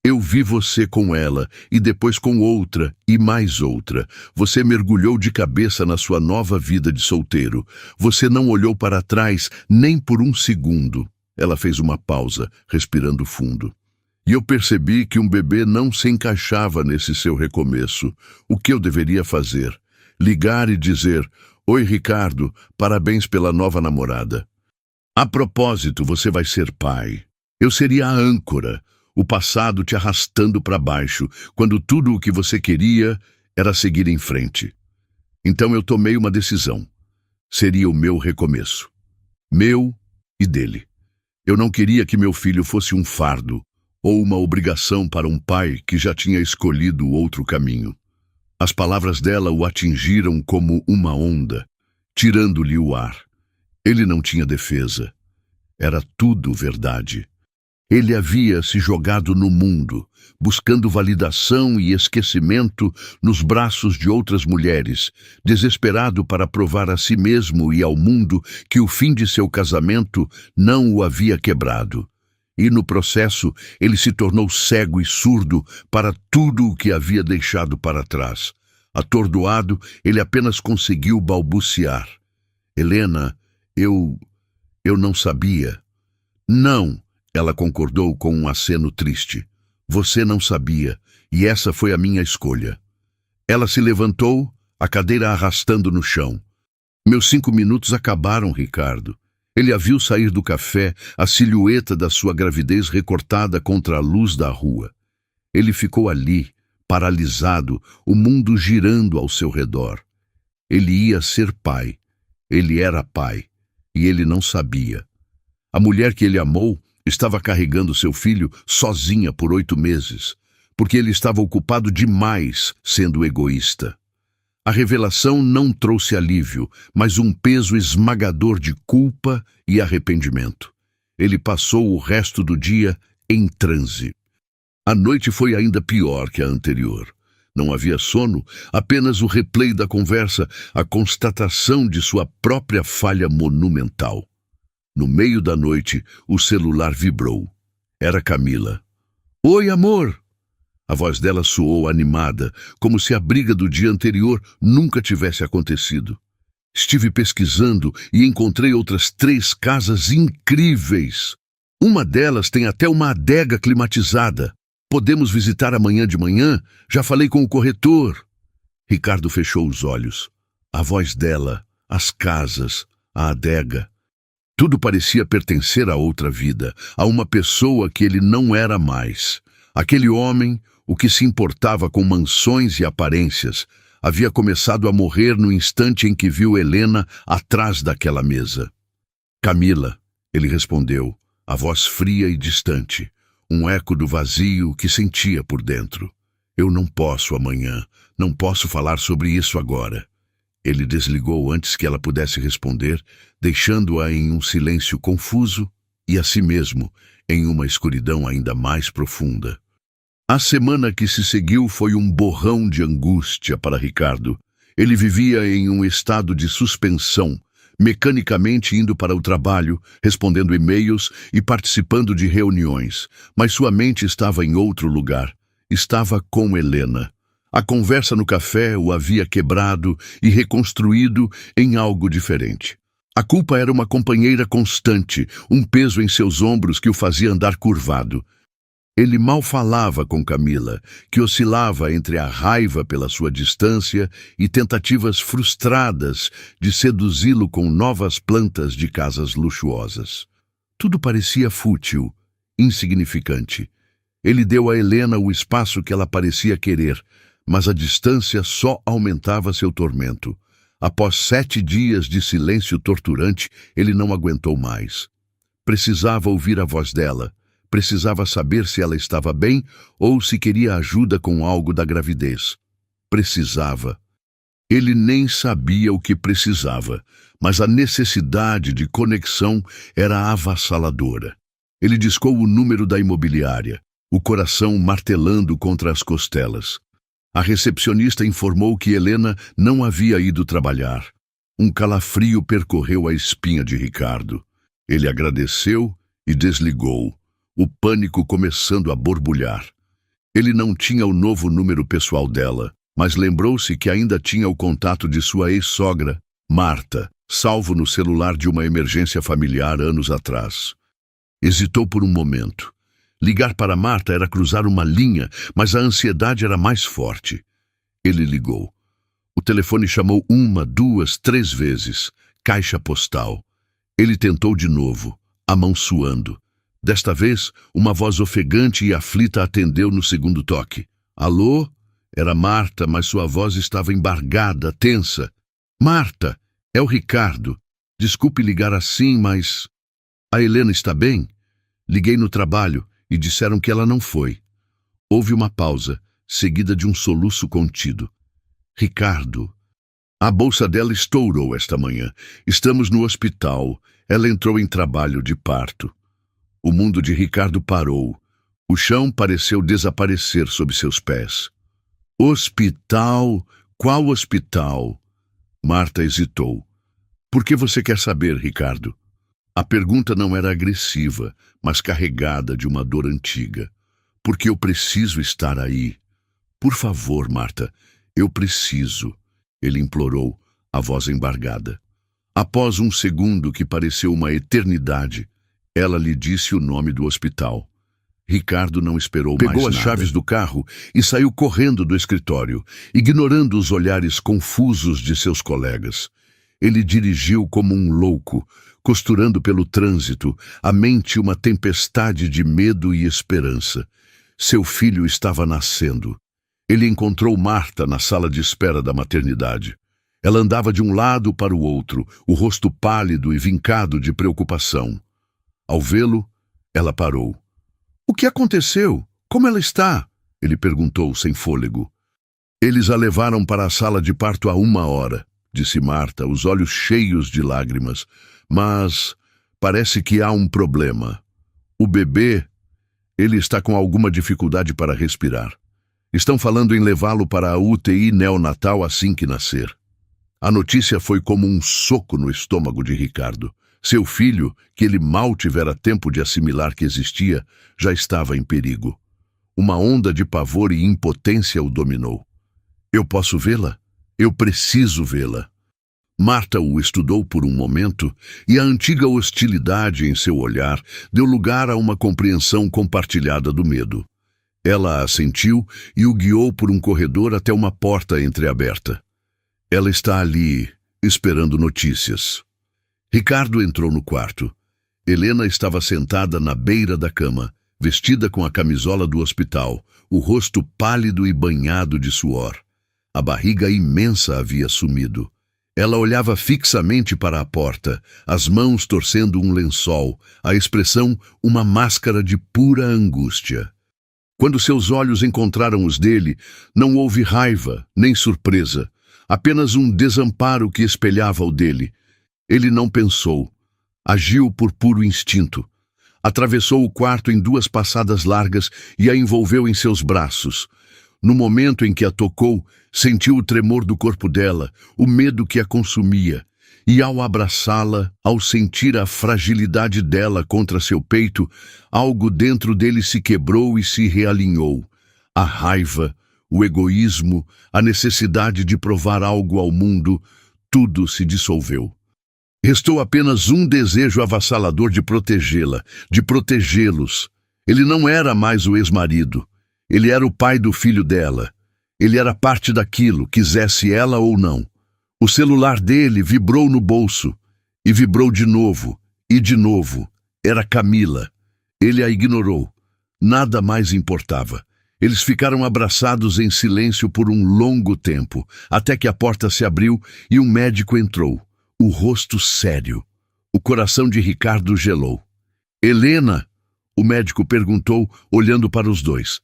Eu vi você com ela, e depois com outra, e mais outra. Você mergulhou de cabeça na sua nova vida de solteiro. Você não olhou para trás nem por um segundo. Ela fez uma pausa, respirando fundo. E eu percebi que um bebê não se encaixava nesse seu recomeço. O que eu deveria fazer? Ligar e dizer, Oi, Ricardo, parabéns pela nova namorada. A propósito, você vai ser pai. Eu seria a âncora, o passado te arrastando para baixo, quando tudo o que você queria era seguir em frente. Então eu tomei uma decisão. Seria o meu recomeço. Meu e dele. Eu não queria que meu filho fosse um fardo, ou uma obrigação para um pai que já tinha escolhido outro caminho. As palavras dela o atingiram como uma onda, tirando-lhe o ar. Ele não tinha defesa. Era tudo verdade. Ele havia se jogado no mundo, buscando validação e esquecimento nos braços de outras mulheres, desesperado para provar a si mesmo e ao mundo que o fim de seu casamento não o havia quebrado. E no processo, ele se tornou cego e surdo para tudo o que havia deixado para trás. Atordoado, ele apenas conseguiu balbuciar. Helena, eu não sabia. Não, ela concordou com um aceno triste. Você não sabia, e essa foi a minha escolha. Ela se levantou, a cadeira arrastando no chão. Meus 5 minutos acabaram, Ricardo. Ele a viu sair do café, a silhueta da sua gravidez recortada contra a luz da rua. Ele ficou ali, paralisado, o mundo girando ao seu redor. Ele ia ser pai. Ele era pai. E ele não sabia. A mulher que ele amou estava carregando seu filho sozinha por 8 meses, porque ele estava ocupado demais sendo egoísta. A revelação não trouxe alívio, mas um peso esmagador de culpa e arrependimento. Ele passou o resto do dia em transe. A noite foi ainda pior que a anterior. Não havia sono, apenas o replay da conversa, a constatação de sua própria falha monumental. No meio da noite, o celular vibrou. Era Camila. Oi, amor! A voz dela soou animada, como se a briga do dia anterior nunca tivesse acontecido. Estive pesquisando e encontrei outras 3 casas incríveis. Uma delas tem até uma adega climatizada. Podemos visitar amanhã de manhã? Já falei com o corretor. Ricardo fechou os olhos. A voz dela, as casas, a adega. Tudo parecia pertencer a outra vida, a uma pessoa que ele não era mais. Aquele homem, o que se importava com mansões e aparências, havia começado a morrer no instante em que viu Helena atrás daquela mesa. Camila, ele respondeu, a voz fria e distante, um eco do vazio que sentia por dentro. Eu não posso amanhã, não posso falar sobre isso agora. Ele desligou antes que ela pudesse responder, deixando-a em um silêncio confuso e a si mesmo em uma escuridão ainda mais profunda. A semana que se seguiu foi um borrão de angústia para Ricardo. Ele vivia em um estado de suspensão, mecanicamente indo para o trabalho, respondendo e-mails e participando de reuniões, mas sua mente estava em outro lugar. Estava com Helena. A conversa no café o havia quebrado e reconstruído em algo diferente. A culpa era uma companheira constante, um peso em seus ombros que o fazia andar curvado. Ele mal falava com Camila, que oscilava entre a raiva pela sua distância e tentativas frustradas de seduzi-lo com novas plantas de casas luxuosas. Tudo parecia fútil, insignificante. Ele deu a Helena o espaço que ela parecia querer, mas a distância só aumentava seu tormento. Após 7 dias de silêncio torturante, ele não aguentou mais. Precisava ouvir a voz dela. Precisava saber se ela estava bem ou se queria ajuda com algo da gravidez. Precisava. Ele nem sabia o que precisava, mas a necessidade de conexão era avassaladora. Ele discou o número da imobiliária, o coração martelando contra as costelas. A recepcionista informou que Helena não havia ido trabalhar. Um calafrio percorreu a espinha de Ricardo. Ele agradeceu e desligou, o pânico começando a borbulhar. Ele não tinha o novo número pessoal dela, mas lembrou-se que ainda tinha o contato de sua ex-sogra, Marta, salvo no celular de uma emergência familiar anos atrás. Hesitou por um momento. Ligar para Marta era cruzar uma linha, mas a ansiedade era mais forte. Ele ligou. O telefone chamou 1, 2, 3 vezes. Caixa postal. Ele tentou de novo, a mão suando. Desta vez, uma voz ofegante e aflita atendeu no segundo toque. Alô? Era Marta, mas sua voz estava embargada, tensa. Marta, é o Ricardo. Desculpe ligar assim, mas... A Helena está bem? Liguei no trabalho e disseram que ela não foi. Houve uma pausa, seguida de um soluço contido. Ricardo. A bolsa dela estourou esta manhã. Estamos no hospital. Ela entrou em trabalho de parto. O mundo de Ricardo parou. O chão pareceu desaparecer sob seus pés. Hospital? Qual hospital? Marta hesitou. Por que você quer saber, Ricardo? A pergunta não era agressiva, mas carregada de uma dor antiga. Porque eu preciso estar aí. Por favor, Marta, eu preciso, ele implorou, a voz embargada. Após um segundo que pareceu uma eternidade, ela lhe disse o nome do hospital. Ricardo não esperou mais nada. Pegou as chaves do carro e saiu correndo do escritório, ignorando os olhares confusos de seus colegas. Ele dirigiu como um louco, costurando pelo trânsito, a mente uma tempestade de medo e esperança. Seu filho estava nascendo. Ele encontrou Marta na sala de espera da maternidade. Ela andava de um lado para o outro, o rosto pálido e vincado de preocupação. Ao vê-lo, ela parou. O que aconteceu? Como ela está? Ele perguntou sem fôlego. Eles a levaram para a sala de parto há 1 hora, disse Marta, os olhos cheios de lágrimas. Mas parece que há um problema. O bebê, ele está com alguma dificuldade para respirar. Estão falando em levá-lo para a UTI neonatal assim que nascer. A notícia foi como um soco no estômago de Ricardo. Seu filho, que ele mal tivera tempo de assimilar que existia, já estava em perigo. Uma onda de pavor e impotência o dominou. Eu posso vê-la? Eu preciso vê-la. Marta o estudou por um momento e a antiga hostilidade em seu olhar deu lugar a uma compreensão compartilhada do medo. Ela assentiu e o guiou por um corredor até uma porta entreaberta. Ela está ali, esperando notícias. Ricardo entrou no quarto. Helena estava sentada na beira da cama, vestida com a camisola do hospital, o rosto pálido e banhado de suor. A barriga imensa havia sumido. Ela olhava fixamente para a porta, as mãos torcendo um lençol, a expressão uma máscara de pura angústia. Quando seus olhos encontraram os dele, não houve raiva, nem surpresa, apenas um desamparo que espelhava o dele. Ele não pensou. Agiu por puro instinto. Atravessou o quarto em 2 passadas largas e a envolveu em seus braços. No momento em que a tocou, sentiu o tremor do corpo dela, o medo que a consumia. E ao abraçá-la, ao sentir a fragilidade dela contra seu peito, algo dentro dele se quebrou e se realinhou. A raiva, o egoísmo, a necessidade de provar algo ao mundo, tudo se dissolveu. Restou apenas um desejo avassalador de protegê-la, de protegê-los. Ele não era mais o ex-marido. Ele era o pai do filho dela. Ele era parte daquilo, quisesse ela ou não. O celular dele vibrou no bolso. E vibrou de novo. E de novo. Era Camila. Ele a ignorou. Nada mais importava. Eles ficaram abraçados em silêncio por um longo tempo, até que a porta se abriu e um médico entrou. O rosto sério. O coração de Ricardo gelou. Helena? O médico perguntou, olhando para os dois.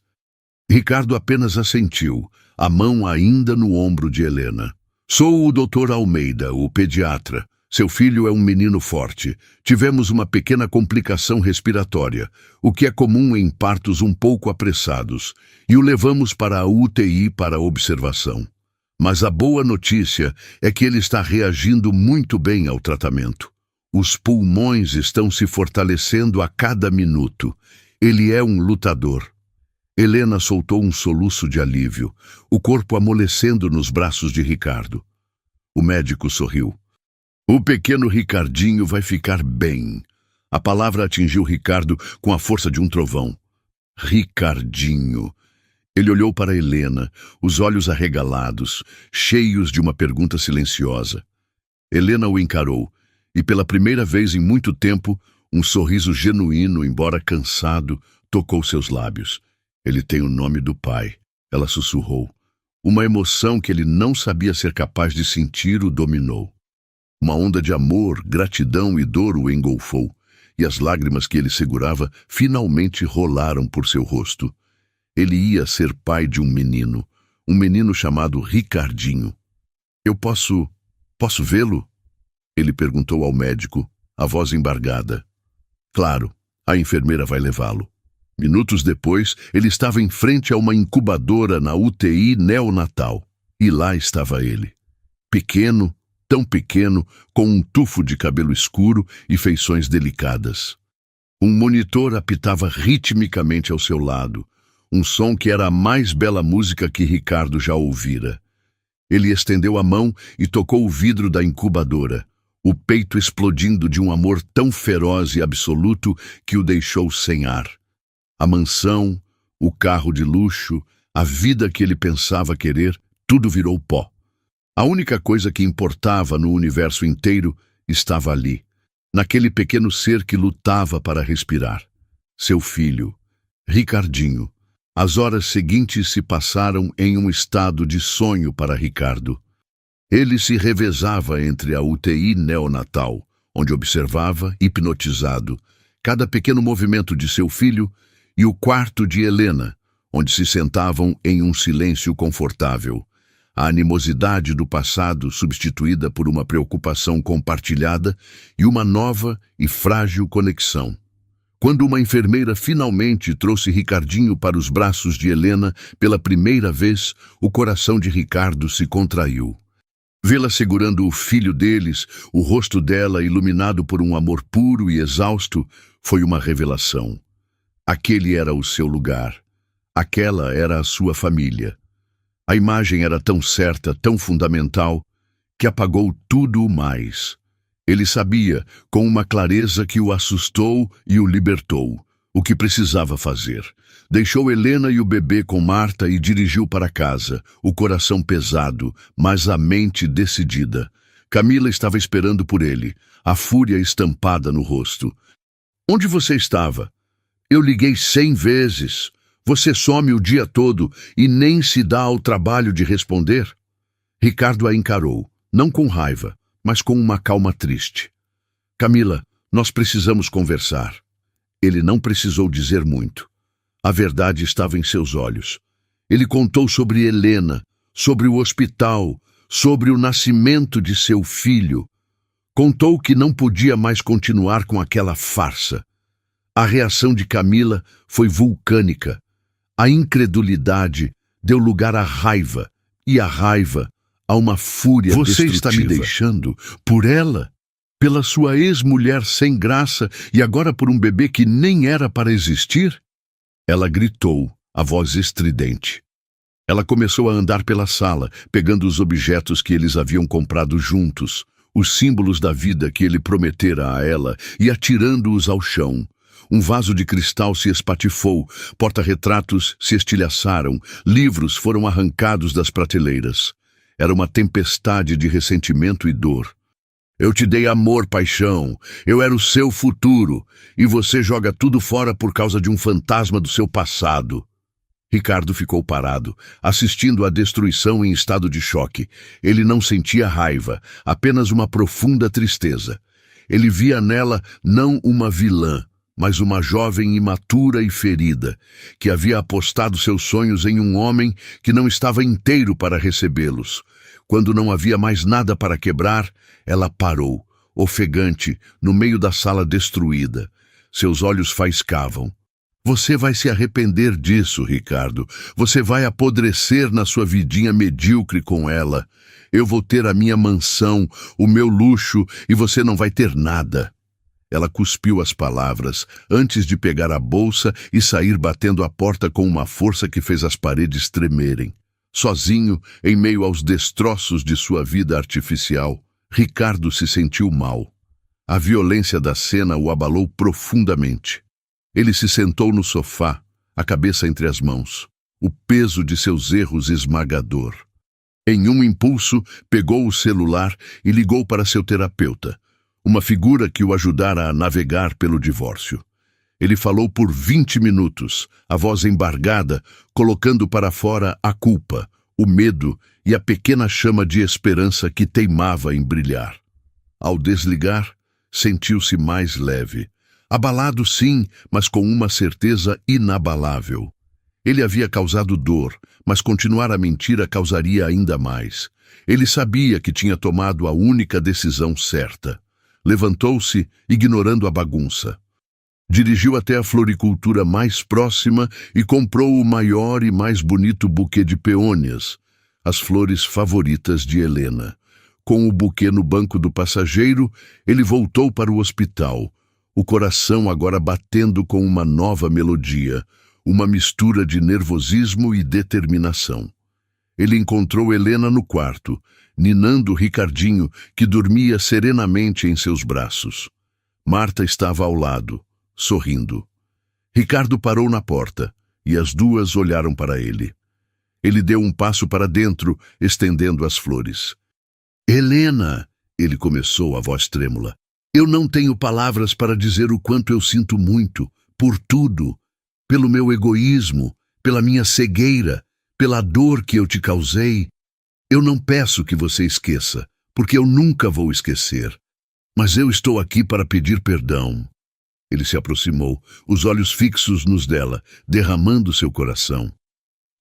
Ricardo apenas assentiu, a mão ainda no ombro de Helena. Sou o Dr. Almeida, o pediatra. Seu filho é um menino forte. Tivemos uma pequena complicação respiratória, o que é comum em partos um pouco apressados, e o levamos para a UTI para observação. Mas a boa notícia é que ele está reagindo muito bem ao tratamento. Os pulmões estão se fortalecendo a cada minuto. Ele é um lutador. Helena soltou um soluço de alívio, o corpo amolecendo nos braços de Ricardo. O médico sorriu. O pequeno Ricardinho vai ficar bem. A palavra atingiu Ricardo com a força de um trovão. Ricardinho. Ele olhou para Helena, os olhos arregalados, cheios de uma pergunta silenciosa. Helena o encarou, e pela primeira vez em muito tempo, um sorriso genuíno, embora cansado, tocou seus lábios. Ele tem o nome do pai, ela sussurrou. Uma emoção que ele não sabia ser capaz de sentir o dominou. Uma onda de amor, gratidão e dor o engolfou, e as lágrimas que ele segurava finalmente rolaram por seu rosto. Ele ia ser pai de um menino chamado Ricardinho. Eu posso vê-lo? Ele perguntou ao médico, a voz embargada. Claro, a enfermeira vai levá-lo. Minutos depois, ele estava em frente a uma incubadora na UTI neonatal. E lá estava ele. Pequeno, tão pequeno, com um tufo de cabelo escuro e feições delicadas. Um monitor apitava ritmicamente ao seu lado, um som que era a mais bela música que Ricardo já ouvira. Ele estendeu a mão e tocou o vidro da incubadora, o peito explodindo de um amor tão feroz e absoluto que o deixou sem ar. A mansão, o carro de luxo, a vida que ele pensava querer, tudo virou pó. A única coisa que importava no universo inteiro estava ali, naquele pequeno ser que lutava para respirar. Seu filho, Ricardinho. As horas seguintes se passaram em um estado de sonho para Ricardo. Ele se revezava entre a UTI neonatal, onde observava, hipnotizado, cada pequeno movimento de seu filho, e o quarto de Helena, onde se sentavam em um silêncio confortável. A animosidade do passado substituída por uma preocupação compartilhada e uma nova e frágil conexão. Quando uma enfermeira finalmente trouxe Ricardinho para os braços de Helena pela primeira vez, o coração de Ricardo se contraiu. Vê-la segurando o filho deles, o rosto dela iluminado por um amor puro e exausto, foi uma revelação. Aquele era o seu lugar. Aquela era a sua família. A imagem era tão certa, tão fundamental, que apagou tudo o mais. Ele sabia, com uma clareza que o assustou e o libertou. o que precisava fazer. Deixou Helena e o bebê com Marta e dirigiu para casa, o coração pesado, mas a mente decidida. Camila estava esperando por ele, a fúria estampada no rosto. Onde você estava? Eu liguei 100 vezes. Você some o dia todo e nem se dá ao trabalho de responder? Ricardo a encarou, não com raiva, mas com uma calma triste. Camila, nós precisamos conversar. Ele não precisou dizer muito. A verdade estava em seus olhos. Ele contou sobre Helena, sobre o hospital, sobre o nascimento de seu filho. Contou que não podia mais continuar com aquela farsa. A reação de Camila foi vulcânica. A incredulidade deu lugar à raiva, e a raiva a uma fúria destrutiva. Você está me deixando por ela? Pela sua ex-mulher sem graça e agora por um bebê que nem era para existir? Ela gritou, a voz estridente. Ela começou a andar pela sala, pegando os objetos que eles haviam comprado juntos, os símbolos da vida que ele prometera a ela, e atirando-os ao chão. Um vaso de cristal se espatifou, porta-retratos se estilhaçaram, livros foram arrancados das prateleiras. Era uma tempestade de ressentimento e dor. Eu te dei amor, paixão, eu era o seu futuro, e você joga tudo fora por causa de um fantasma do seu passado. Ricardo ficou parado, assistindo à destruição em estado de choque. Ele não sentia raiva, apenas uma profunda tristeza. Ele via nela não uma vilã, mas uma jovem imatura e ferida, que havia apostado seus sonhos em um homem que não estava inteiro para recebê-los. Quando não havia mais nada para quebrar, ela parou, ofegante, no meio da sala destruída. Seus olhos faiscavam. Você vai se arrepender disso, Ricardo. Você vai apodrecer na sua vidinha medíocre com ela. Eu vou ter a minha mansão, o meu luxo, e você não vai ter nada. Ela cuspiu as palavras, antes de pegar a bolsa e sair batendo a porta com uma força que fez as paredes tremerem. Sozinho, em meio aos destroços de sua vida artificial, Ricardo se sentiu mal. A violência da cena o abalou profundamente. Ele se sentou no sofá, a cabeça entre as mãos, o peso de seus erros esmagador. Em um impulso, pegou o celular e ligou para seu terapeuta, uma figura que o ajudara a navegar pelo divórcio. Ele falou por 20 minutos, a voz embargada, colocando para fora a culpa, o medo e a pequena chama de esperança que teimava em brilhar. Ao desligar, sentiu-se mais leve. Abalado sim, mas com uma certeza inabalável. Ele havia causado dor, mas continuar a mentira causaria ainda mais. Ele sabia que tinha tomado a única decisão certa. Levantou-se, ignorando a bagunça. Dirigiu até a floricultura mais próxima e comprou o maior e mais bonito buquê de peônias, as flores favoritas de Helena. Com o buquê no banco do passageiro, ele voltou para o hospital, o coração agora batendo com uma nova melodia, uma mistura de nervosismo e determinação. Ele encontrou Helena no quarto, ninando Ricardinho, que dormia serenamente em seus braços. Marta estava ao lado, sorrindo. Ricardo parou na porta, e as duas olharam para ele. Ele deu um passo para dentro, estendendo as flores. Helena, ele começou, a voz trêmula. Eu não tenho palavras para dizer o quanto eu sinto muito, por tudo, pelo meu egoísmo, pela minha cegueira, pela dor que eu te causei. Eu não peço que você esqueça, porque eu nunca vou esquecer. Mas eu estou aqui para pedir perdão. Ele se aproximou, os olhos fixos nos dela, derramando seu coração.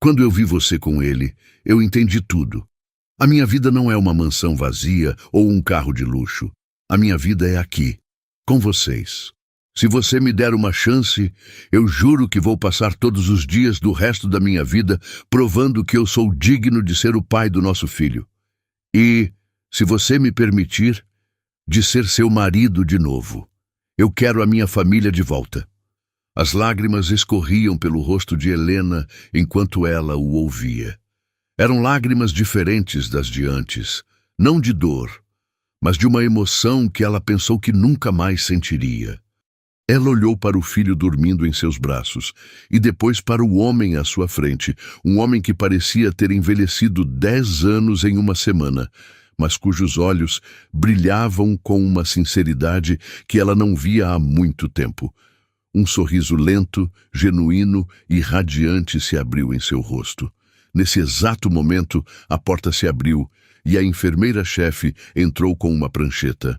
Quando eu vi você com ele, eu entendi tudo. A minha vida não é uma mansão vazia ou um carro de luxo. A minha vida é aqui, com vocês. Se você me der uma chance, eu juro que vou passar todos os dias do resto da minha vida provando que eu sou digno de ser o pai do nosso filho. E, se você me permitir, de ser seu marido de novo. Eu quero a minha família de volta. As lágrimas escorriam pelo rosto de Helena enquanto ela o ouvia. Eram lágrimas diferentes das de antes, não de dor, mas de uma emoção que ela pensou que nunca mais sentiria. Ela olhou para o filho dormindo em seus braços e depois para o homem à sua frente, um homem que parecia ter envelhecido 10 anos em uma semana, mas cujos olhos brilhavam com uma sinceridade que ela não via há muito tempo. Um sorriso lento, genuíno e radiante se abriu em seu rosto. Nesse exato momento, a porta se abriu e a enfermeira-chefe entrou com uma prancheta.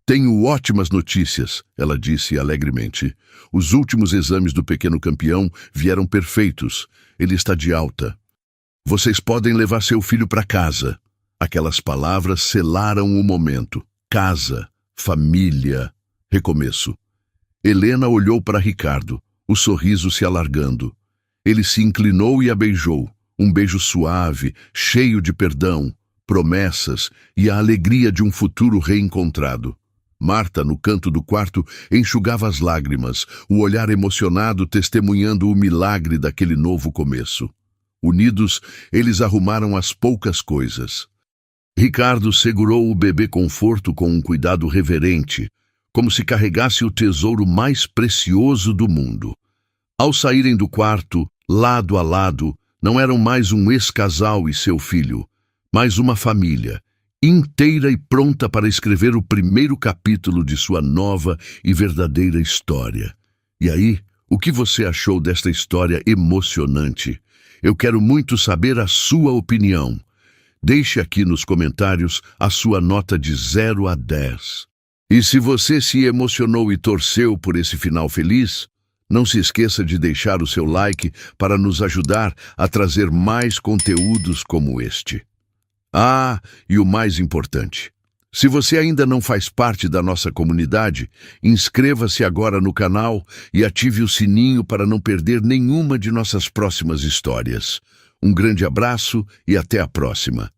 "Tenho ótimas notícias", ela disse alegremente. "Os últimos exames do pequeno campeão vieram perfeitos. Ele está de alta. Vocês podem levar seu filho para casa." Aquelas palavras selaram o momento. Casa, família, recomeço. Helena olhou para Ricardo, o sorriso se alargando. Ele se inclinou e a beijou. Um beijo suave, cheio de perdão, promessas e a alegria de um futuro reencontrado. Marta, no canto do quarto, enxugava as lágrimas, o olhar emocionado testemunhando o milagre daquele novo começo. Unidos, eles arrumaram as poucas coisas. Ricardo segurou o bebê conforto com um cuidado reverente, como se carregasse o tesouro mais precioso do mundo. Ao saírem do quarto, lado a lado, não eram mais um ex-casal e seu filho, mas uma família, inteira e pronta para escrever o primeiro capítulo de sua nova e verdadeira história. E aí, o que você achou desta história emocionante? Eu quero muito saber a sua opinião. Deixe aqui nos comentários a sua nota de 0 a 10. E se você se emocionou e torceu por esse final feliz, não se esqueça de deixar o seu like para nos ajudar a trazer mais conteúdos como este. Ah, e o mais importante, se você ainda não faz parte da nossa comunidade, inscreva-se agora no canal e ative o sininho para não perder nenhuma de nossas próximas histórias. Um grande abraço e até a próxima.